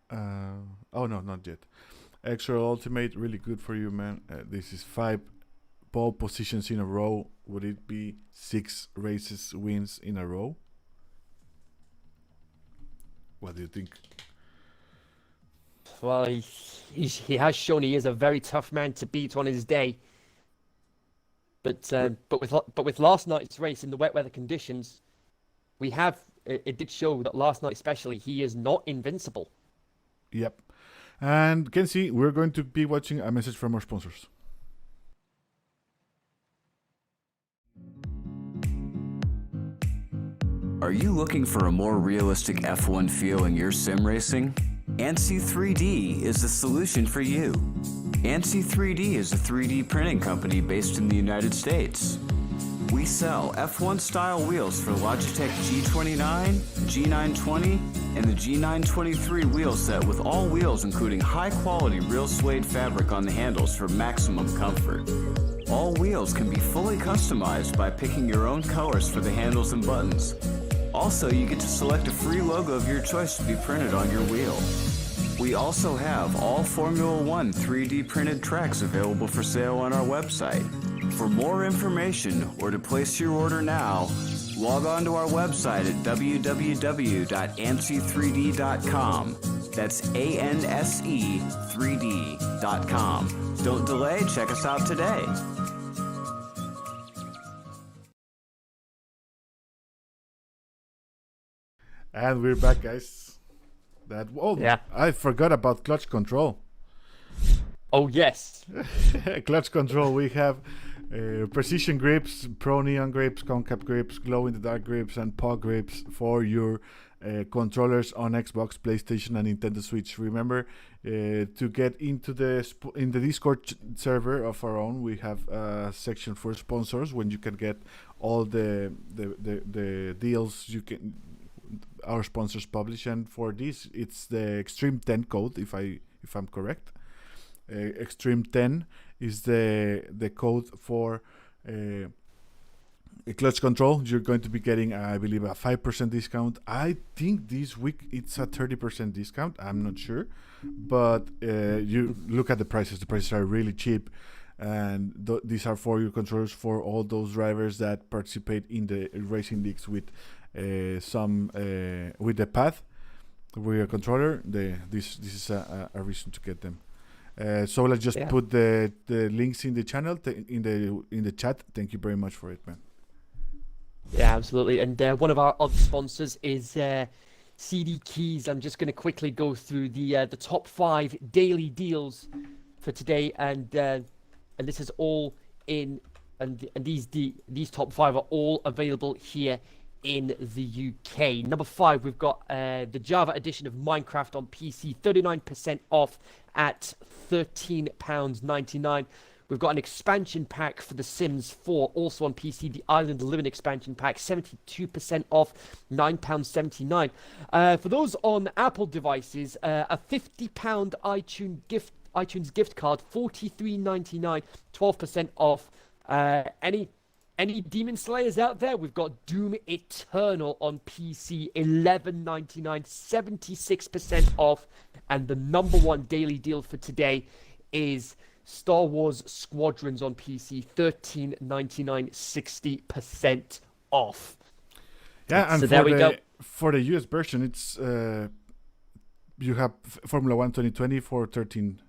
no, not yet. Extra Ultimate, really good for you, man. This is 5 pole positions in a row. Would it be 6 races wins in a row? What do you think? Well, he has shown he is a very tough man to beat on his day. But with last night's race in the wet weather conditions, it did show that last night especially he is not invincible. Yep. And Kenzie, we're going to be watching a message from our sponsors. Are you looking for a more realistic F1 feel in your sim racing? ANSI 3D is the solution for you. ANSI 3D is a 3D printing company based in the United States. We sell F1 style wheels for Logitech G29, G920, and the G923 wheel set with all wheels including high quality real suede fabric on the handles for maximum comfort. All wheels can be fully customized by picking your own colors for the handles and buttons. Also, you get to select a free logo of your choice to be printed on your wheel. We also have all Formula One 3D printed tracks available for sale on our website. For more information or to place your order now, log on to our website at www.ansi3d.com. That's ANSE3D.com. Don't delay, check us out today. And we're back, guys. Yeah. I forgot about clutch control. Oh yes. Clutch control. We have precision grips, pro neon grips, concave grips, glow in the dark grips, and paw grips for your controllers on Xbox, PlayStation, and Nintendo Switch. Remember to get into the Discord server of our own. We have a section for sponsors when you can get all the deals our sponsors publish, and for this it's the Extreme 10 code if I'm correct. Extreme 10 is the code for a clutch control. You're going to be getting, I believe, a 5% discount. I think this week it's a 30% discount. I'm not sure, but you look at the prices. The prices are really cheap, and these are for your controllers for all those drivers that participate in the racing leagues with with the pad with a controller. This is a reason to get them. So let's just put the links in the channel in the chat. Thank you very much for it, man. Yeah, absolutely. And one of our other sponsors is CD Keys. I'm just going to quickly go through the top 5 daily deals for today, and this is all in, and these top 5 are all available here in the UK. Number 5, we've got the Java edition of Minecraft on PC, 39% off at £13.99. We've got an expansion pack for The Sims 4, also on PC, the Island Living expansion pack, 72% off, £9.79. For those on Apple devices, a £50 iTunes gift card, $43.99, 12% off. Any Demon Slayers out there? We've got Doom Eternal on PC, $11.99, 76% off. And the number 1 daily deal for today is Star Wars Squadrons on PC, $13.99, 60% off. Yeah, and so there we go. For the US version, it's you have Formula 1 2020 for £13.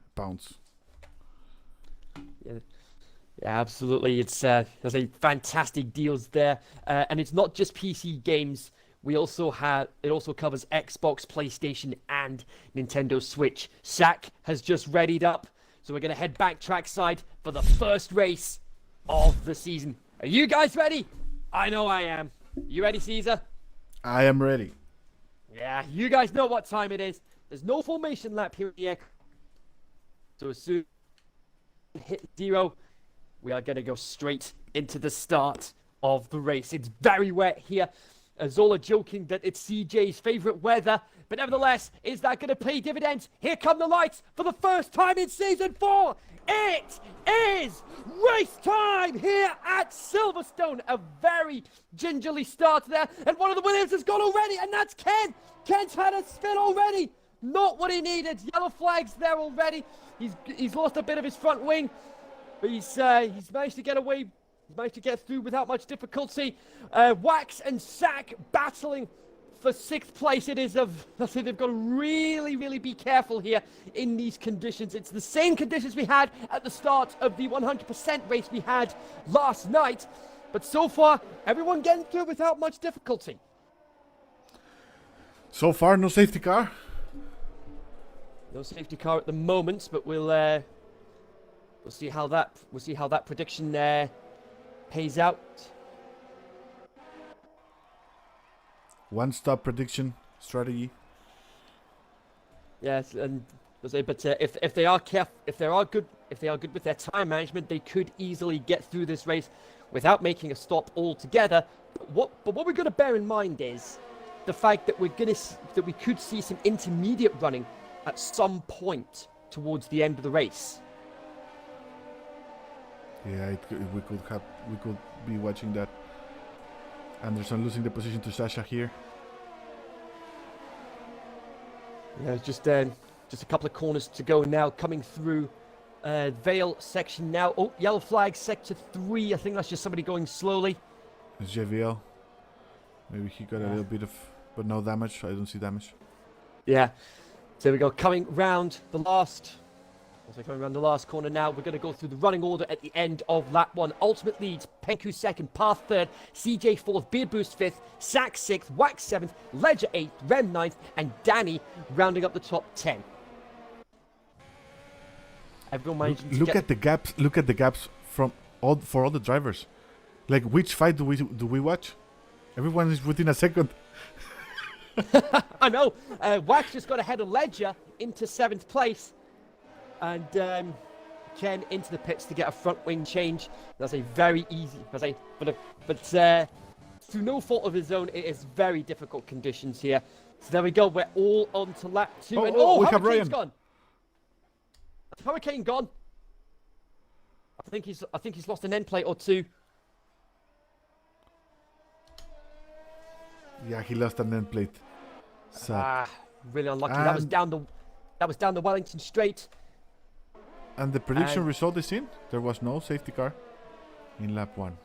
Yeah, absolutely. There's a fantastic deals there, and it's not just PC games. It also covers Xbox, PlayStation, and Nintendo Switch. Zach has just readied up, so we're gonna head back trackside for the first race of the season. Are you guys ready? I know I am. You ready, Caesar? I am ready. Yeah, you guys know what time it is. There's no formation lap here yet, so as soon as we hit 0. We are going to go straight into the start of the race. It's very wet here. Zola joking that it's CJ's favourite weather. But nevertheless, is that going to pay dividends? Here come the lights for the first time in Season 4. It is race time here at Silverstone. A very gingerly start there. And one of the winners has gone already, and that's Ken. Ken's had a spin already. Not what he needed. Yellow flags there already. He's lost a bit of his front wing. But he's managed to get away. He's managed to get through without much difficulty. Wax and Sack battling for 6th place. They've got to really, really be careful here in these conditions. It's the same conditions we had at the start of the 100% race we had last night. But so far, everyone getting through without much difficulty. So far, no safety car. No safety car at the moment, but we'll see how that prediction pays out. One-stop prediction strategy. Yes, and but if they are good with their time management, they could easily get through this race without making a stop altogether. But what we're going to bear in mind is the fact that we could see some intermediate running at some point towards the end of the race. Yeah, we could be watching that. Anderson losing the position to Sasha here. Yeah, just a couple of corners to go now, coming through Vale section now. Oh, yellow flag, sector 3. I think that's just somebody going slowly. It's JVL. Maybe he got a little bit of, but no damage. I don't see damage. Yeah. So we go, coming round the last corner now. We're going to go through the running order at the end of lap 1. Ultimate leads, Penku 2nd, Path 3rd, CJ 4th, Beard Boost 5th, Sack 6th, Wax 7th, Ledger 8th, Rem 9th, and Danny rounding up the top 10. Everyone managing to look at the gaps. Look at the gaps for all the drivers. Like, which fight do we watch? Everyone is within a second. I know. Wax just got ahead of Ledger into 7th place. And Ken into the pits to get a front wing change. That's a very easy, but through no fault of his own, it is very difficult conditions here. So there we go. We're all on to lap 2. We have Ryan. Gone. Hurricane gone. I think he's lost an end plate or two. Yeah, he lost an end plate. So, Really unlucky. That was down the Wellington Straight. and the prediction result is in. There was no safety car in lap 1.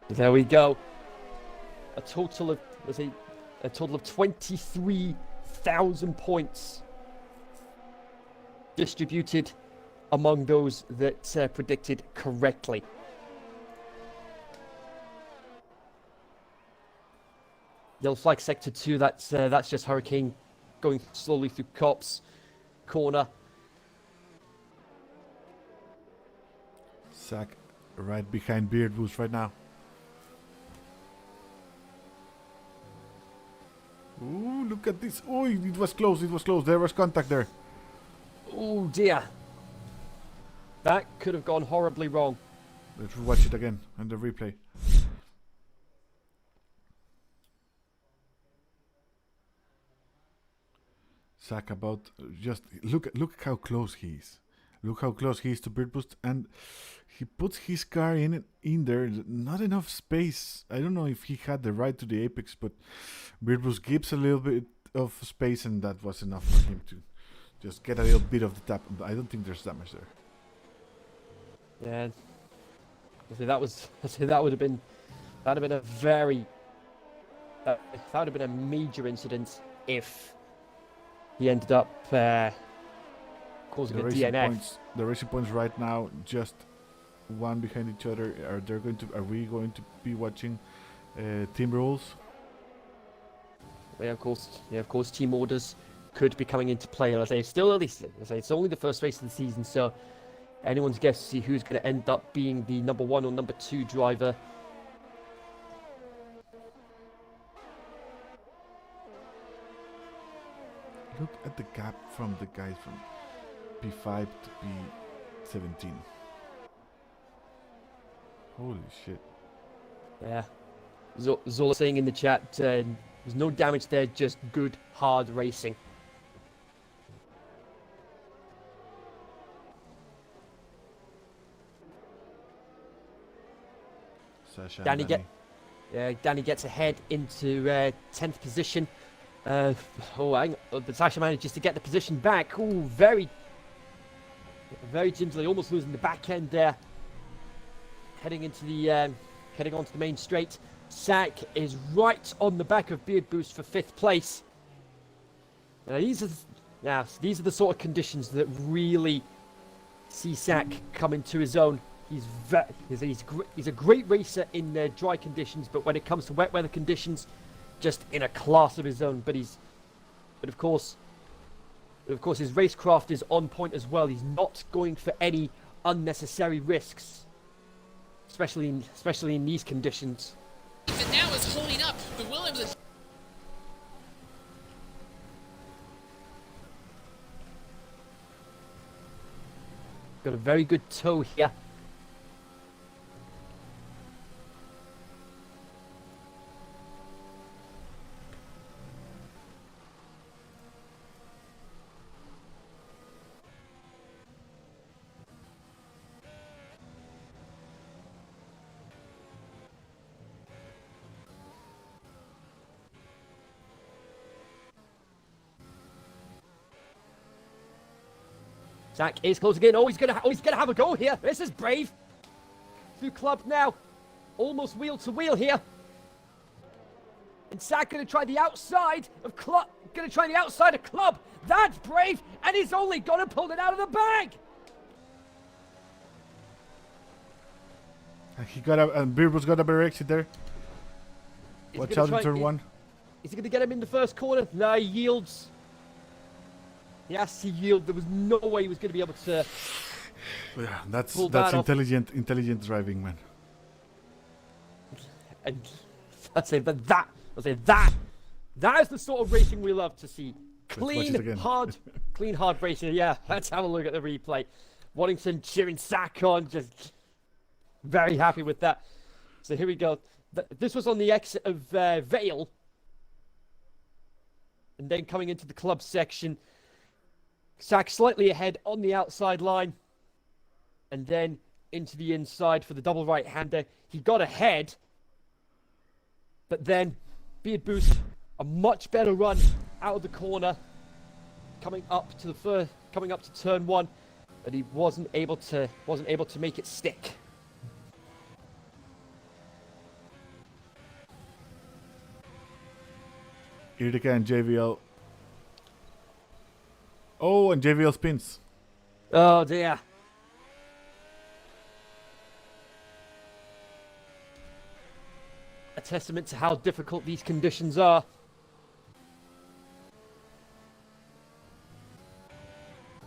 There we go. A total of 23,000 points distributed among those that predicted correctly. Yellow flag sector 2. That's just Hurricane going slowly through Cops corner. Zach right behind Beard Boost right now. Ooh, look at this. Oh, it was close. It was close. There was contact there. Oh dear. That could have gone horribly wrong. Let's watch it again on the replay. Zach about just look how close he is. Look how close he is to Beard Boost, and he puts his car in there. Not enough space. I don't know if he had the right to the apex, but Beard Boost gives a little bit of space, and that was enough for him to just get a little bit of the tap. I don't think there's damage there. Yeah, that would have been a very that would have been a major incident if he ended up causing a DNF. The racing points right now just one behind each other. Are we going to be watching team rules? Yeah, of course, team orders could be coming into play. As I say, still early. It's only the first race of the season, so anyone's guess to see who's going to end up being the number 1 or number 2 driver. Look at the gap from the guys from P5 to P17. Holy shit. Yeah. Zola saying in the chat, there's no damage there, just good, hard racing. Danny gets ahead into 10th position. The Sasha manages to get the position back. Ooh, very gingerly, almost losing the back end there. Heading onto the main straight. Sack is right on the back of Beard Boost for 5th place. Now these are the sort of conditions that really see Sack come into his own. He's a great racer in dry conditions, but when it comes to wet weather conditions, just in a class of his own. But of course his racecraft is on point as well. He's not going for any unnecessary risks, especially in these conditions. And now is holding up the Williams. Got a very good toe here. Zach is closing in. He's gonna have a go here. This is brave. Through club now, almost wheel to wheel here. And Zach gonna try the outside of club. That's brave, and he's only gonna pull it out of the bag. And Beard got a better exit there. Watch out in turn 1. Is he gonna get him in the first corner? No, he yields. Yes, he yielded. There was no way he was going to be able to. Yeah, that's intelligent driving, man. And that is the sort of racing we love to see. Clean, hard racing. Yeah, let's have a look at the replay. Waddington cheering Sack on, just very happy with that. So here we go. This was on the exit of Vale. And then coming into the club section, Zach slightly ahead on the outside line. And then into the inside for the double right-hander. He got ahead. But then, Beard Boost, a much better run out of the corner. Coming up to turn 1. But he wasn't able to make it stick. Irtica and JVL. Oh, and JVL spins. Oh dear. A testament to how difficult these conditions are.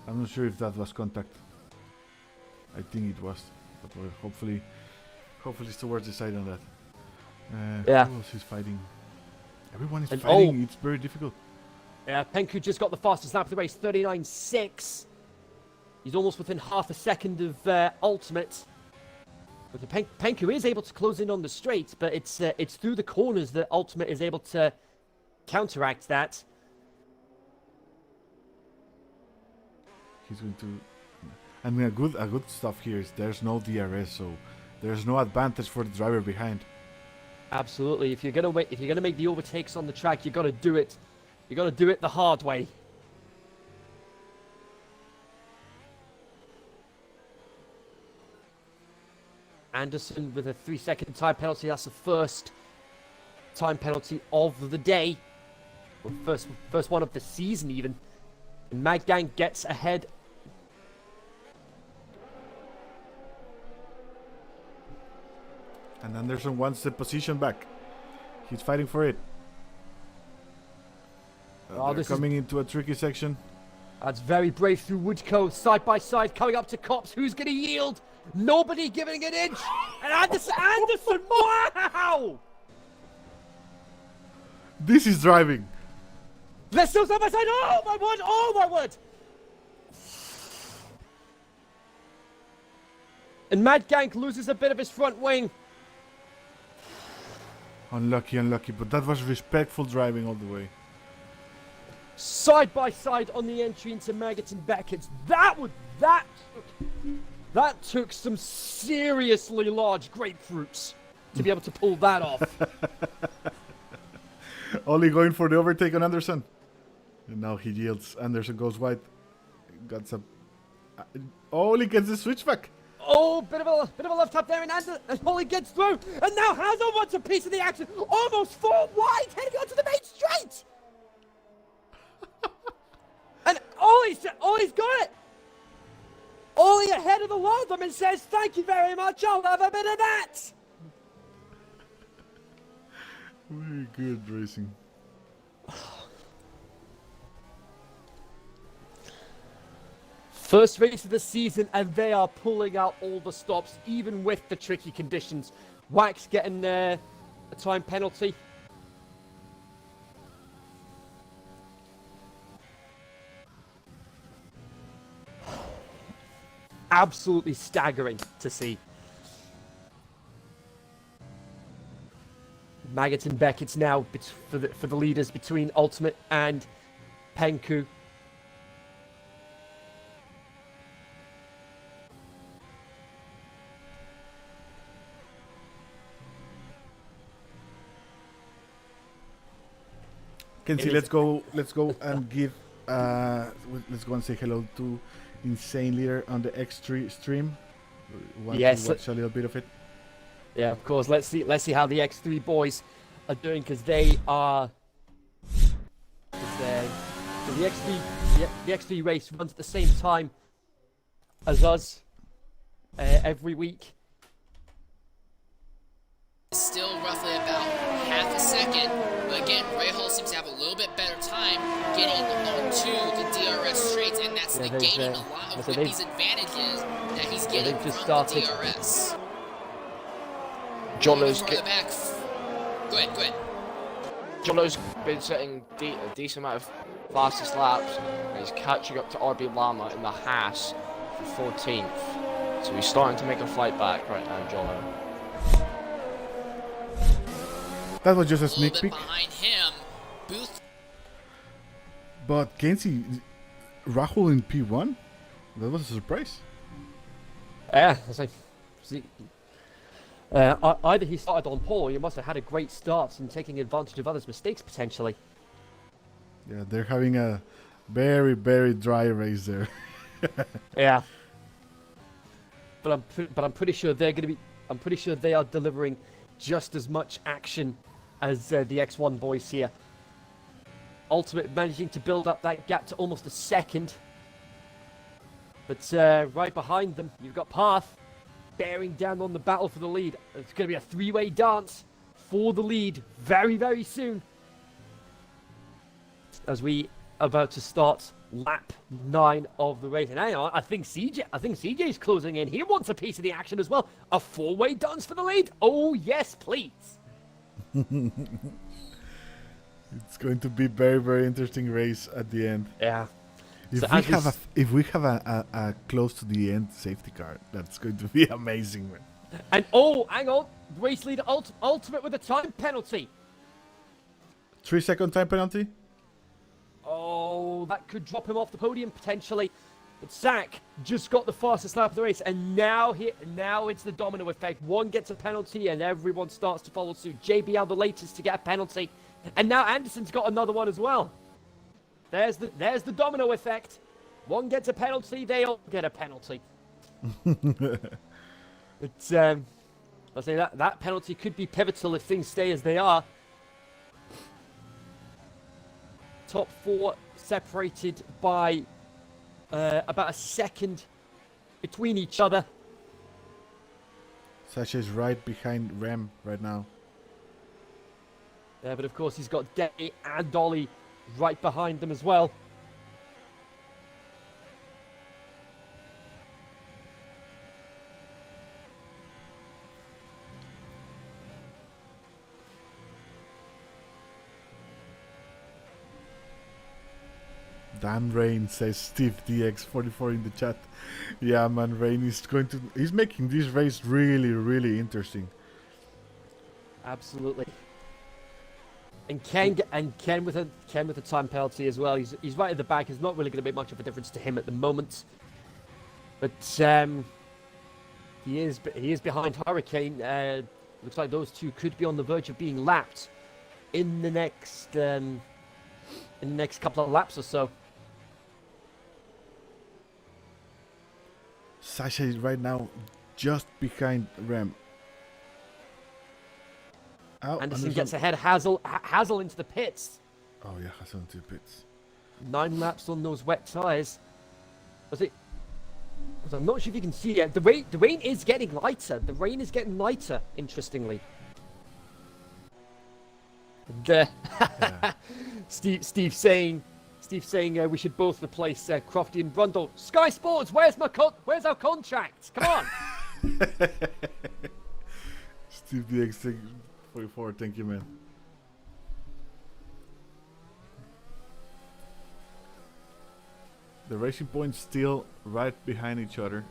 I'm not sure if that was contact. I think it was, but hopefully it's towards the side on that. Yeah. Who else is fighting? Everyone is And fighting. It's very difficult. Yeah, Penku just got the fastest lap of the race, 39.6. He's almost within half a second of ultimate. But Penku is able to close in on the straight, but it's through the corners that ultimate is able to counteract that. He's going to. I mean, a good stuff here is there's no DRS, so there's no advantage for the driver behind. Absolutely. If you're gonna make the overtakes on the track, you got to do it. You got to do it the hard way. Anderson with a 3-second time penalty. That's the first time penalty of the day. Or first one of the season even. And Maggang gets ahead. And Anderson wants the position back. He's fighting for it. They're coming into a tricky section. That's very brave through Woodco, side by side, coming up to Cops. Who's going to yield? Nobody giving an inch. And Anderson, wow! This is driving. Let's go side by side. Oh my word! And Mad Gank loses a bit of his front wing. Unlucky, but that was respectful driving all the way. Side by side on the entry into Maggots and Beckett's. That took some seriously large grapefruits to be able to pull that off. Ollie going for the overtake on Anderson. And now he yields. Anderson goes wide. Got some. Ollie gets the switchback. Oh, bit of a left tap there, and Holly gets through, and now Hazel wants a piece of the action. Almost 4 wide, heading onto the main straight. And Ollie's got it. Ollie ahead of the lot of them and says, "Thank you very much. I'll have a bit of that." Very good racing. First race of the season, and they are pulling out all the stops, even with the tricky conditions. Wax getting a time penalty. Absolutely staggering to see. Maggot and Beckett's now for the leaders between Ultimate and Penku. Kenzie, let's go and give let's go and say hello to Insane Leader on the X3 stream. Want to watch a little bit of it? Yeah, of course. Let's see how the X3 boys are doing, because they are. The X3 race runs at the same time as us every week. Still roughly about half a second, but again, Rahal seems to have a little bit better time getting onto the DRS straights, and that's negating a lot of Whippy's advantages that he's getting from the DRS. Jono's back. Go ahead. Jono's been setting a decent amount of fastest laps, and he's catching up to RB Lama in the Haas for 14th. So he's starting to make a fight back right now, Jono. That was just a sneak peek. Behind him, Booth. But Kenzie, Rahul in P1? That was a surprise. Yeah, it's like, see, either he started on pole, or he must have had a great start and taking advantage of others' mistakes potentially. Yeah, they're having a very, very dry race there. Yeah. But I'm pretty sure they're going to be. I'm pretty sure they are delivering just as much action as the X1 boys here. Ultimate managing to build up that gap to almost a second. But right behind them, you've got Path bearing down on the battle for the lead. It's going to be a three-way dance for the lead very, very soon. As we are about to start lap 9 of the race. And hang on, I think CJ's closing in. He wants a piece of the action as well. A four-way dance for the lead. Oh, yes, please. It's going to be very, very interesting race at the end. Yeah. If we have a close to the end safety car, that's going to be amazing, man. And oh, hang on, race leader ultimate with a time penalty. 3-second time penalty. Oh, that could drop him off the podium potentially. But Zach just got the fastest lap of the race, and now it's the domino effect. One gets a penalty, and everyone starts to follow suit. JBL the latest to get a penalty, and now Anderson's got another one as well. There's the domino effect. One gets a penalty, they all get a penalty. It's I say that penalty could be pivotal if things stay as they are. Top 4 separated by about a second between each other. Sasha's right behind Rem right now. Yeah, but of course he's got Denny and Dolly right behind them as well. Damn Rain, says Steve DX44 in the chat. Yeah, man, Rain is he's making this race really, really interesting. Absolutely. And Ken with a time penalty as well. He's right at the back. It's not really going to make much of a difference to him at the moment. But he is behind Hurricane. Looks like those two could be on the verge of being lapped in the next couple of laps or so. Sasha is right now just behind Rem. Oh, Anderson gets ahead. Hazel into the pits. Oh yeah, Hazel into the pits. 9 laps on those wet tyres. I'm not sure if you can see it. The rain is getting lighter. The rain is getting lighter, interestingly. And, Steve saying we should both replace Crofty and Brundle. Sky Sports, where's our contract? Come on. Steve DX44, thank you, man. The Racing Point's still right behind each other.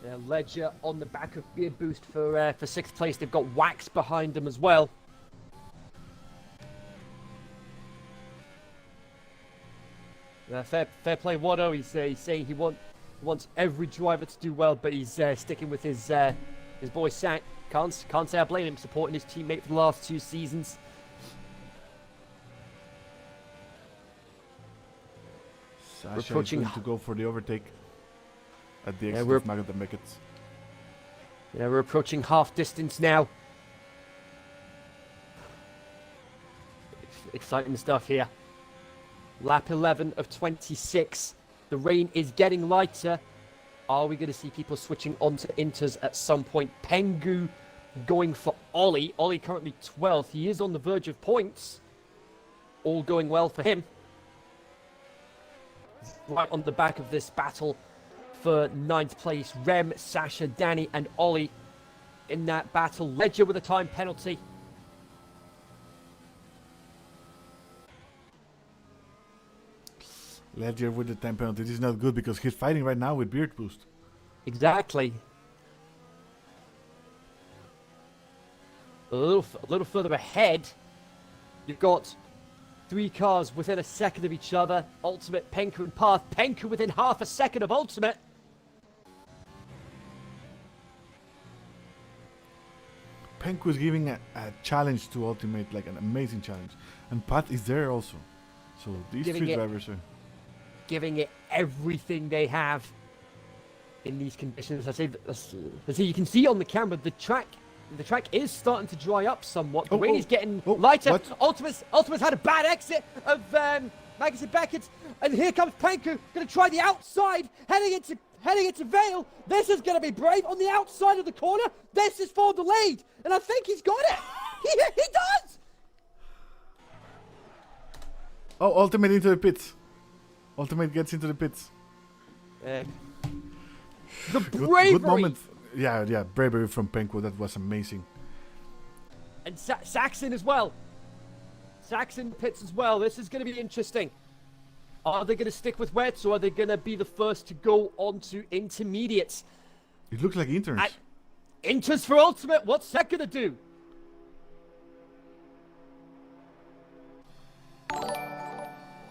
Yeah, Ledger on the back of Beard Boost for 6th place. They've got Wax behind them as well. Fair play, Watto. He's saying he wants every driver to do well, but he's sticking with his boy Sack. Can't say I blame him, supporting his teammate for the last 2 seasons. Sasha is going to go for the overtake at the exit of Magda Beckett. Yeah, we're approaching half distance now. Exciting stuff here. Lap 11 of 26. The rain is getting lighter. Are we going to see people switching onto Inters at some point? Pengu going for Ollie. Ollie currently 12th. He is on the verge of points. All going well for him. Right on the back of this battle for 9th place. Rem, Sasha, Danny and Ollie in that battle. Ledger with a time penalty. Ledger with the time penalty. This is not good because he's fighting right now with Beard Boost. Exactly. A little further ahead. You've got 3 cars within a second of each other. Ultimate, Penku and Path. Penku within half a second of Ultimate. Penku is giving a challenge to Ultimate, like an amazing challenge. And Pat is there also. So these Giving 3 it- drivers are... Giving it everything they have in these conditions. I say, you can see on the camera the track is starting to dry up somewhat. The rain is getting lighter. what? Ultimate's had a bad exit of Magnussen Beckett, and here comes Penku, going to try the outside, heading into Vale. This is going to be brave on the outside of the corner. This is for the lead, and I think he's got it. He does. Oh, Ultimate into the pits. Ultimate gets into the pits. The Good bravery. moment. Yeah, bravery from Penku. That was amazing. And Saxon as well. Saxon pits as well. This is going to be interesting. Are they going to stick with wets, or are they going to be the first to go on to intermediates? It looks like interns. Inters for Ultimate. What's that going to do?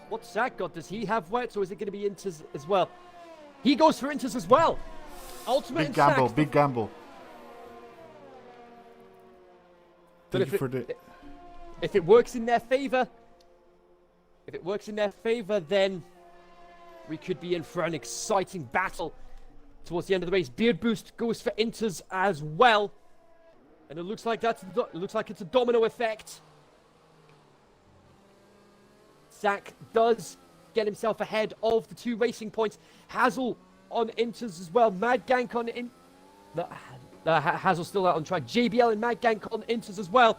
What's Zach got? Does he have wets, or is it going to be Inters as well? He goes for Inters as well. Ultimate Big and gamble, Sax. big gamble. But Thank you for the... if it works in their favor, then we could be in for an exciting battle towards the end of the race. Beard Boost goes for Inters as well, and it looks like it's a domino effect. Zach does get himself ahead of the 2 racing points. Hazel on Inters as well. Mad Gank on Hazel still out on track. JBL and Mad Gank on Inters as well.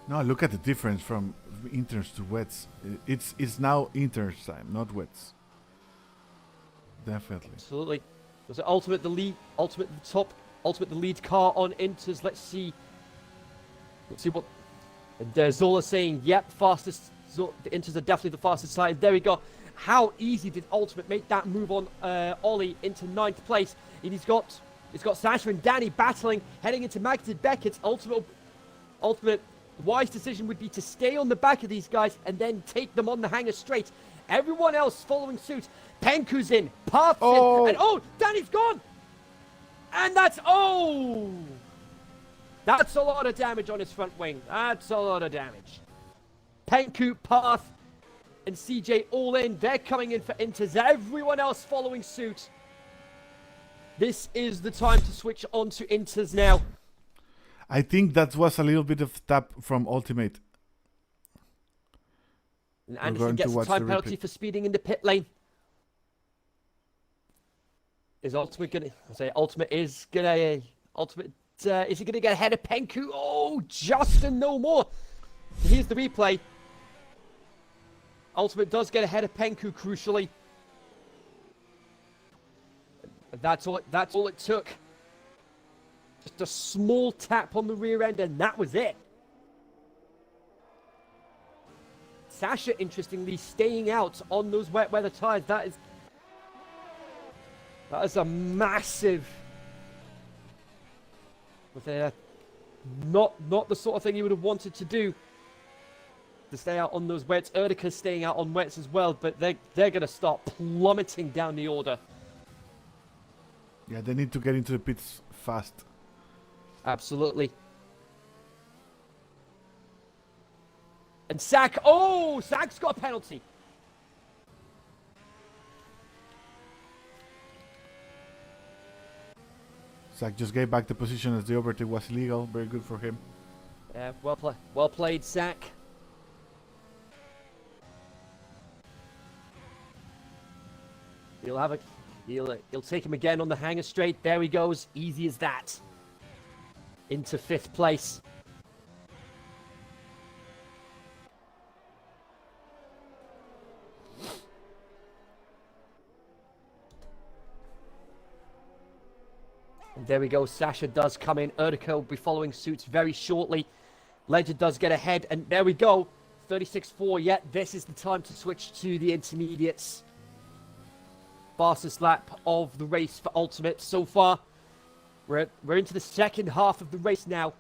No, look at the difference from interns to wets. It's now interns time, not wets. Definitely. Absolutely. Was it Ultimate the lead? Ultimate the top. Ultimate the lead car on Inters. Let's see what. And Zola saying, "Yep, fastest." The Inters are definitely the fastest side. There we go. How easy did Ultimate make that move on Ollie into 9th place? And he's got Sasha and Danny battling, heading into Magdalene Beckett. Ultimate wise decision would be to stay on the back of these guys and then take them on the hangar straight. Everyone else following suit. Penku's in, Path's in, and Danny's gone! And that's a lot of damage on his front wing. That's a lot of damage. Penku, Path, and CJ all in. They're coming in for Inters. Everyone else following suit. This is the time to switch on to Inters now. I think that was a little bit of tap from Ultimate. And Anderson gets a time penalty for speeding in the pit lane. Is Ultimate gonna is he gonna get ahead of Penku? Oh, just and no more. Here's the replay. Ultimate does get ahead of Penku crucially. That's all it took. Just a small tap on the rear end, and that was it. Sasha, interestingly, staying out on those wet weather tires. That is a massive. Not the sort of thing you would have wanted to do. To stay out on those wets. Erdika's staying out on wets as well, but they're going to start plummeting down the order. Yeah, they need to get into the pits fast. Absolutely. And Zach's got a penalty. Zach just gave back the position as the overtake was illegal. Very good for him. Yeah, well played, Zach. He'll take him again on the hangar straight. There he goes. Easy as that. Into 5th place. And there we go. Sasha does come in. Erdika will be following suit very shortly. Legend does get ahead. And there we go. 36.4. Yeah, this is the time to switch to the intermediates. Fastest lap of the race for Ultimate so far. We're into the second half of the race now.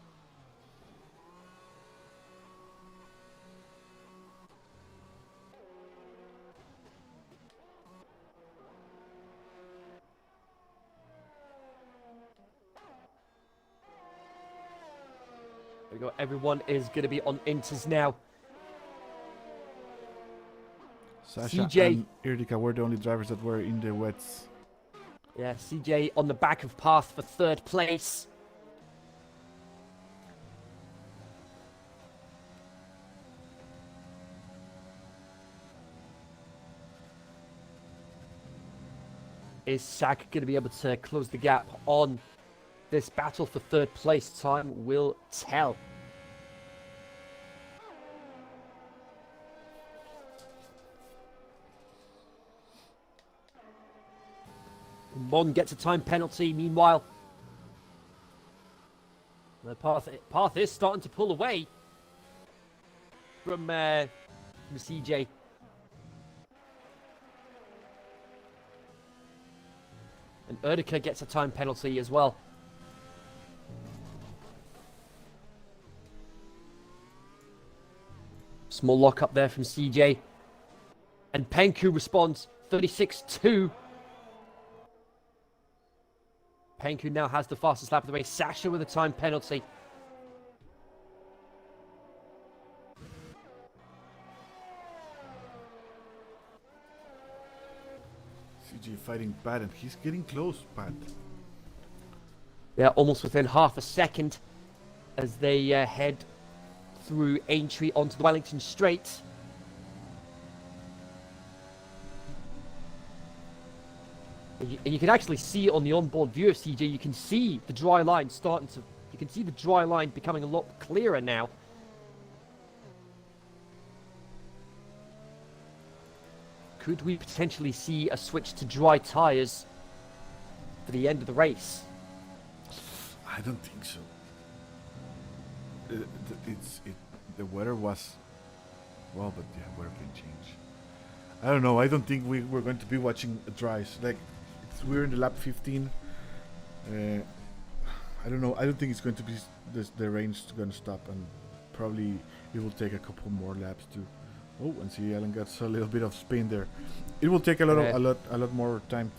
we go. Everyone is going to be on inters now. Sasha CJ. and Irdika were the only drivers that were in the wets. Yeah, CJ on the back of path for 3rd place. Is Sak going to be able to close the gap on this battle for 3rd place? Time will tell. Mon gets a time penalty. Meanwhile, the path is starting to pull away from CJ. And Erdika gets a time penalty as well. Small lock up there from CJ. And Penku responds 36-2. Penku now has the fastest lap of the race. Sasha with a time penalty. CJ fighting Pat, and he's getting close, Pat. They're almost within half a second as they head through Aintree onto the Wellington Straight. And you can actually see on the onboard view of CJ, you can see the dry line starting to... You can see the dry line becoming a lot clearer now. Could we potentially see a switch to dry tyres for the end of the race? I don't think so. The weather was... Well, but yeah, weather can change. I don't know. I don't think we're going to be watching a dries. Like, we're in the lap 15. I don't know. I don't think it's going to be the range is going to stop, and probably it will take a couple more laps to. Oh, and see, Alan gets a little bit of spin there. It will take a lot more time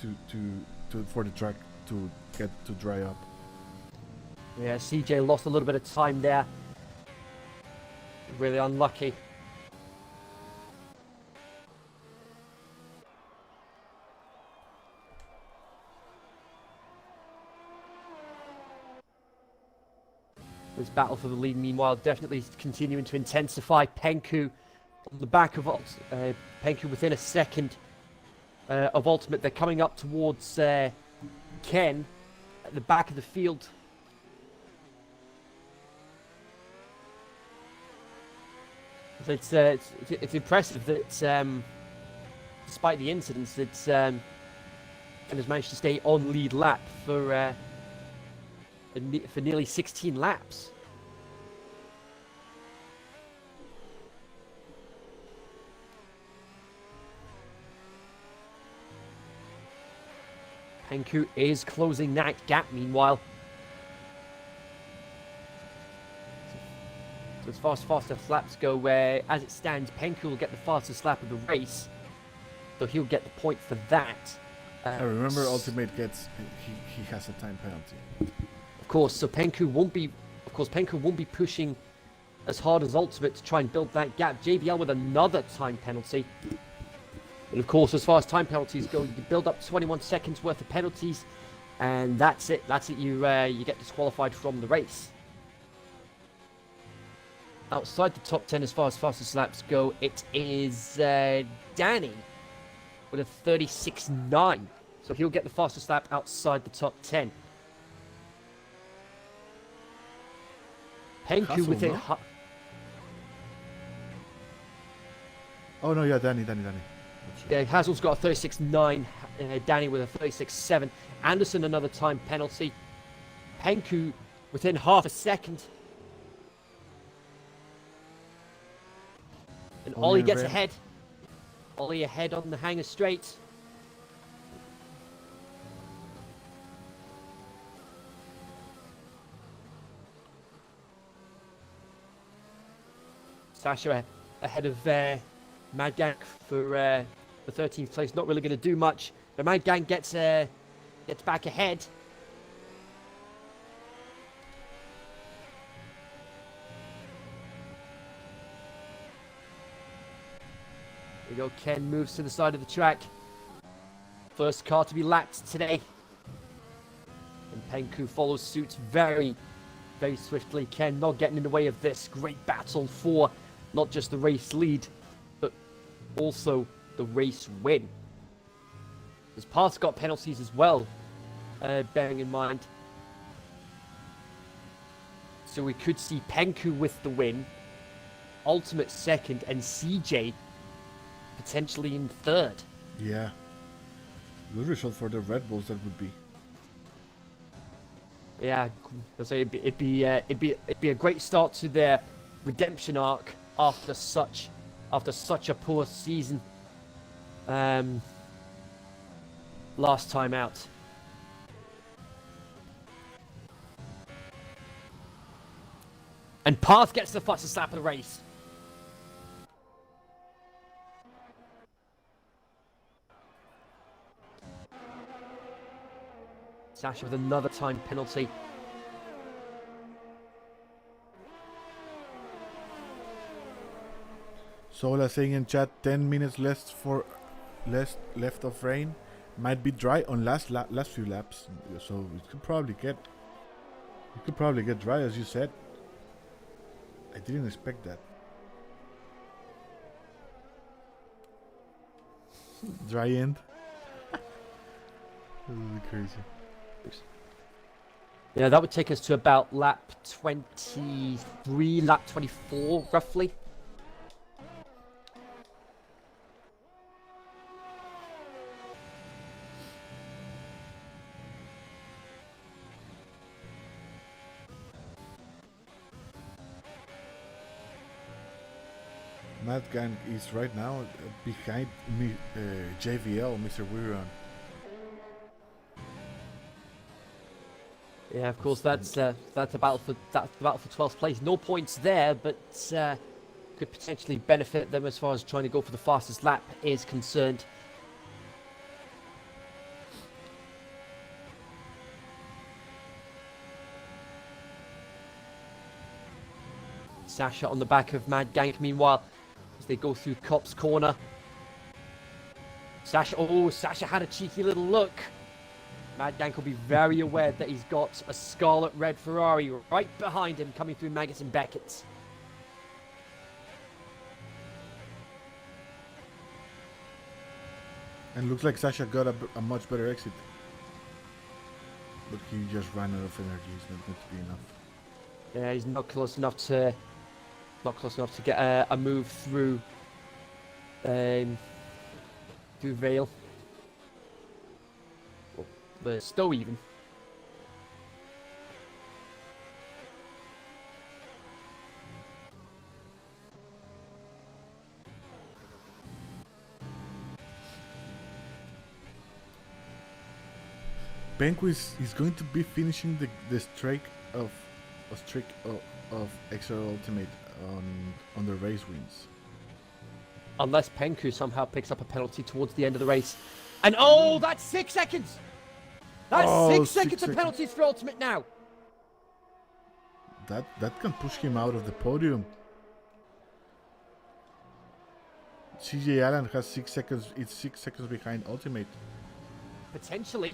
for the track to get to dry up. Yeah, CJ lost a little bit of time there. Really unlucky. This battle for the lead, meanwhile, definitely continuing to intensify. Penku on the back of Penku within a second of ultimate. They're coming up towards Ken at the back of the field. It's impressive that despite the incidents, that Ken has managed to stay on lead lap for nearly 16 laps. Penku is closing that gap meanwhile. So as far as fastest laps go, as it stands, Penku will get the fastest lap of the race. So he'll get the point for that. I remember Ultimate gets he has a time penalty. Of course, so Penku won't be pushing as hard as Ultimate to try and build that gap. JBL with another time penalty. And of course, as far as time penalties go, you build up 21 seconds worth of penalties, and that's it. That's it. You get disqualified from the race. Outside the top 10 as far as fastest laps go, it is Danny with a 36.9. So he'll get the fastest lap outside the top 10. Penku with it. No? Oh no, yeah, Danny. Yeah, Hazel's got a 36.9, Danny with a 36.7. Anderson another time penalty. Penku within half a second. And Ollie gets ahead. Ollie ahead on the hanger straight. Sasha ahead of Mad Gang for the 13th place. Not really going to do much, but Mad Gang gets back ahead. we go. Ken moves to the side of the track. First car to be lapped today. And Penku follows suit very, very swiftly. Ken not getting in the way of this great battle for not just the race lead, but also the race win. His path's got penalties as well, bearing in mind. So we could see Penku with the win, Ultimate second, and CJ potentially in third. Yeah. Good result for the Red Bulls that would be. Yeah, I'll say it'd be a great start to their redemption arc after such a poor season. Last time out. And Path gets the fastest lap of the race. Sasha with another time penalty. Sola saying in chat 10 minutes left of rain. Might be dry on last few laps. So it could probably get dry, as you said. I didn't expect that. Dry end. That would be crazy. Yeah, that would take us to about lap 23, lap 24, roughly. Mad Gang is right now behind me, JVL, Mr. Wiron. Yeah, of course, that's a battle for 12th place. No points there, but could potentially benefit them as far as trying to go for the fastest lap is concerned. Sasha on the back of Mad Gank, meanwhile, as they go through Cop's corner. Sasha had a cheeky little look. Mad Gank will be very aware that he's got a scarlet red Ferrari right behind him coming through Maggotts and Beckett. And looks like Sasha got a much better exit. But he just ran out of energy. It's not going to be enough. Yeah, he's not close enough to get a move through Vale. The Stowe even. Penku is going to be finishing the streak of XRL Ultimate on the race wins. Unless Penku somehow picks up a penalty towards the end of the race. And oh, that's 6 seconds! That's 6 seconds of penalties for Ultimate now! That can push him out of the podium. CJ Allen has 6 seconds. It's 6 seconds behind Ultimate. Potentially.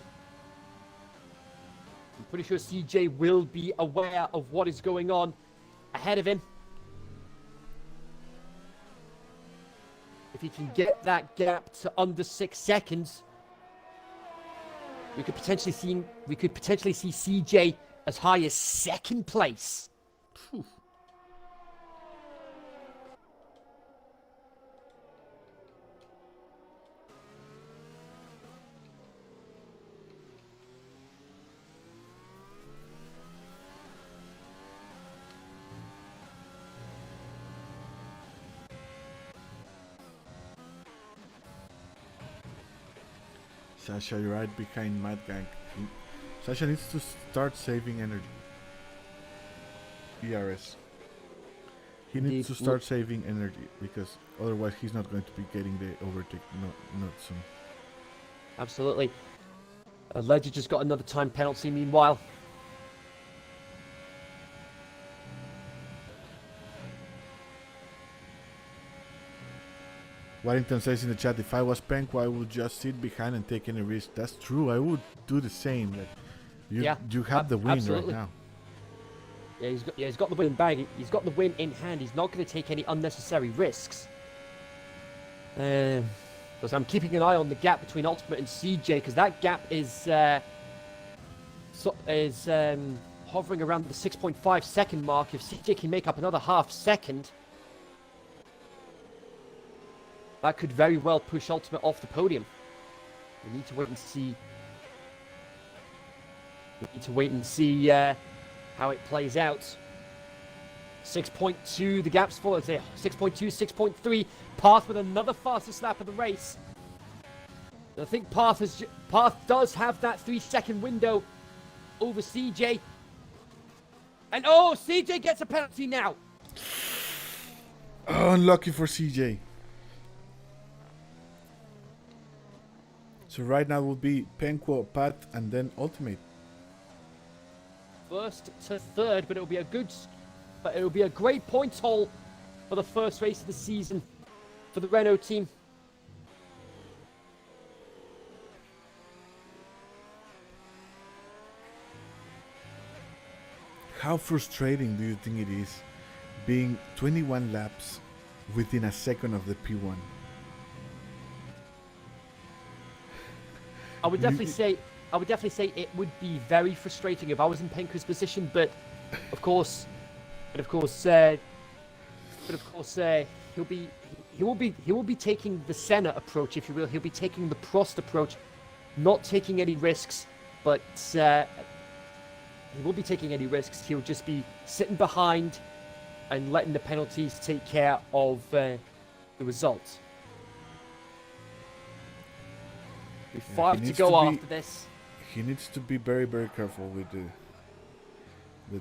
I'm pretty sure CJ will be aware of what is going on ahead of him. If he can get that gap to under 6 seconds, we could potentially see CJ as high as second place. Phew. Sasha, you're right behind Mad Gang. Sasha needs to start saving energy. ERS. He needs to start saving energy because otherwise he's not going to be getting the overtake not soon. Absolutely. Ledger just got another time penalty meanwhile. Warrington says in the chat, if I was Penko, I would just sit behind and take any risk. That's true. I would do the same. Like, you have the win absolutely. right now. Yeah, he's got the win in bag. He's got the win in hand. He's not going to take any unnecessary risks. Because I'm keeping an eye on the gap between Ultimate and CJ, because that gap is hovering around the 6.5 second mark. If CJ can make up another half second, that could very well push Ultimate off the podium. We need to wait and see. We need to wait and see how it plays out. 6.2, the gap's full. I'd say 6.2, 6.3. Path with another fastest lap of the race. I think Path does have that 3-second window over CJ. And oh, CJ gets a penalty now. Oh, unlucky for CJ. So right now will be Penko, Pat, and then Ultimate. First to third, but it'll be a great points haul for the first race of the season for the Renault team. How frustrating do you think it is being 21 laps within a second of the P1? I would definitely say it would be very frustrating if I was in Penko's position, but of course, he will be taking the Senna approach, if you will. He'll be taking the Prost approach, not taking any risks, but he won't be taking any risks. He'll just be sitting behind and letting the penalties take care of the results. We've 5 to go after this. He needs to be very, very careful with the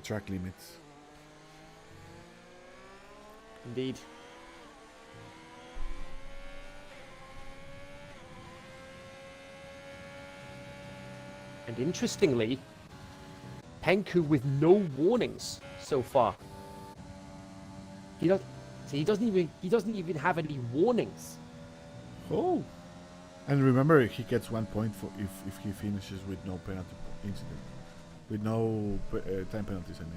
track limits. Indeed. And interestingly, Penko with no warnings so far. He doesn't even have any warnings. Oh. And remember, he gets 1 point for if he finishes with no penalty incident, with no time penalties. I mean.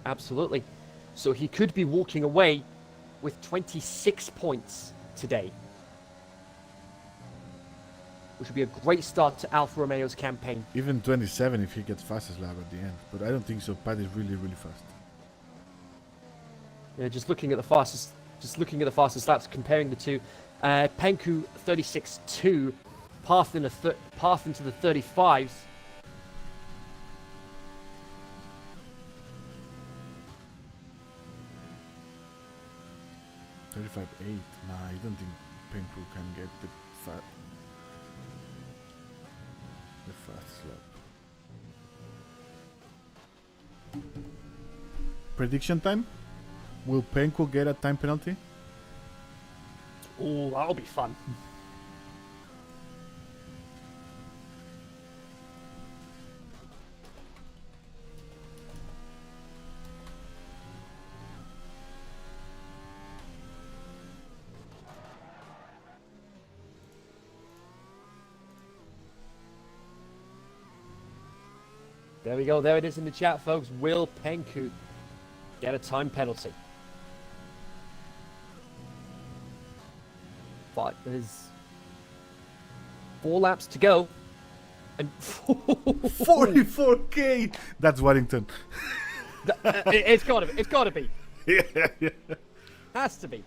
Absolutely. So he could be walking away with 26 points today, which would be a great start to Alfa Romeo's campaign. Even 27 if he gets fastest lap at the end, but I don't think so. Pat is really, really fast. Yeah, just looking at the fastest laps, comparing the two. Penko 36.2, path into the 35s. .35.8. Nah, I don't think Penko can get the fastest lap. Prediction time? Will Penko get a time penalty? Oh, that'll be fun. There we go. There it is in the chat, folks. Will Penko get a time penalty? But there's 4 laps to go. And 44k! That's Warrington. It's gotta be. Yeah. Has to be.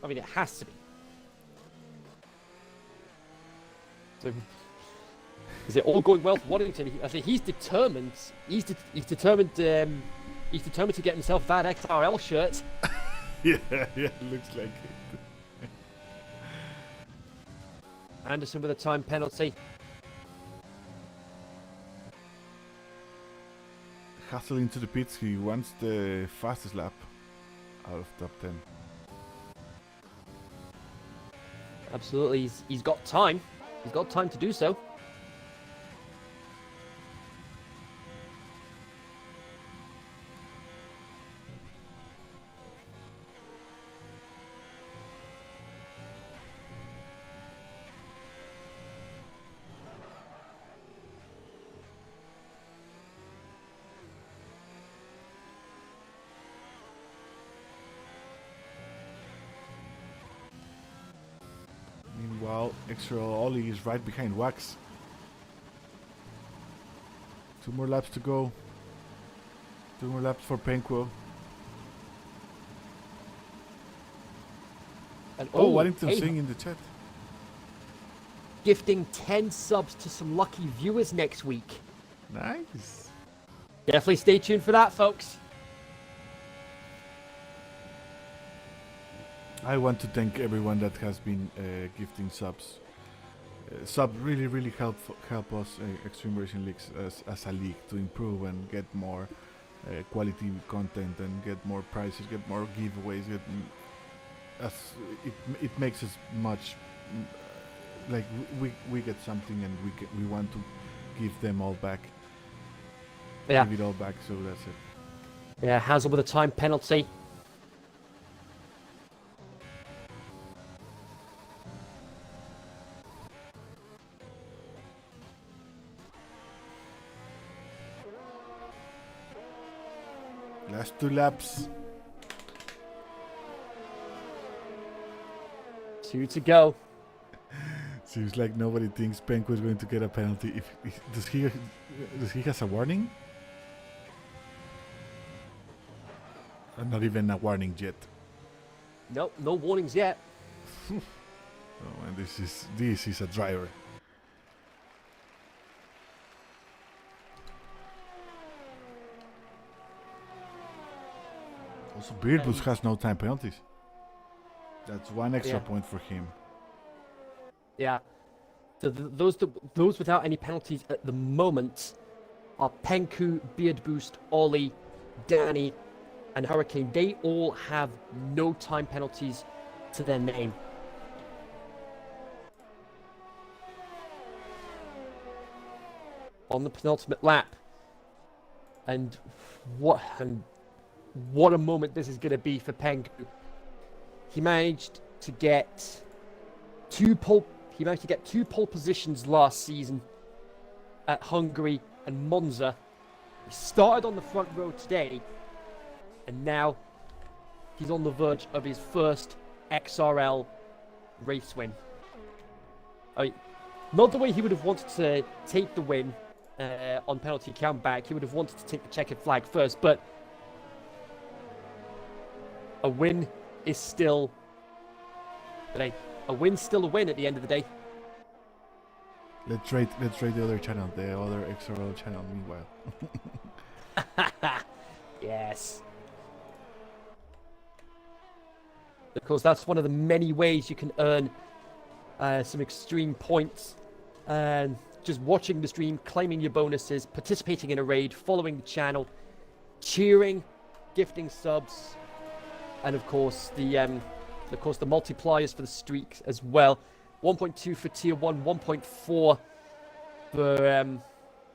I mean, it has to be. So, is it all going well for Waddington? I think he's determined. He's determined to get himself that XRL shirt. yeah, looks like it. Anderson with a time penalty. Hustle into the pits. He wants the fastest lap out of top 10. Absolutely. He's got time. He's got time to do so. Meanwhile, XRL Ollie is right behind Wax. 2 more laps to go. 2 more laps for Penquo. And Oh, Wellington hey, saying in the chat. gifting 10 subs to some lucky viewers next week. Nice. Definitely stay tuned for that, folks. I want to thank everyone that has been gifting subs. Subs really help us Extreme Racing Leagues as a league to improve and get more quality content and get more prizes, get more giveaways. It makes us much like we get something and we want to give them all back. Yeah. Give it all back. So that's it. Yeah, Hazel with a time penalty. Last 2 laps. 2 to go. Seems like nobody thinks Penko is going to get a penalty. Does he has a warning? Not even a warning yet. Nope, no warnings yet. Oh, and this is a driver. Also, Beardbus has no time penalties. That's 1 extra point for him. Yeah. So those without any penalties at the moment are Penku, Beard Boost, Ollie, Danny, and Hurricane. They all have no time penalties to their name. On the penultimate lap. And what a moment this is going to be for Penku. He managed to get 2 pole positions last season at Hungary and Monza. He started on the front row today, and now he's on the verge of his first XRL race win. I mean, not the way he would have wanted to take the win on penalty countback. He would have wanted to take the checkered flag first, but a win is still a win's still a win at the end of the day. Let's rate the other channel, the other XRL channel. Meanwhile, yes. Of course, that's one of the many ways you can earn some extreme points. And just watching the stream, claiming your bonuses, participating in a raid, following the channel, cheering, gifting subs, and of course the multipliers for the streaks as well. 1.2 for tier 1, 1.4 for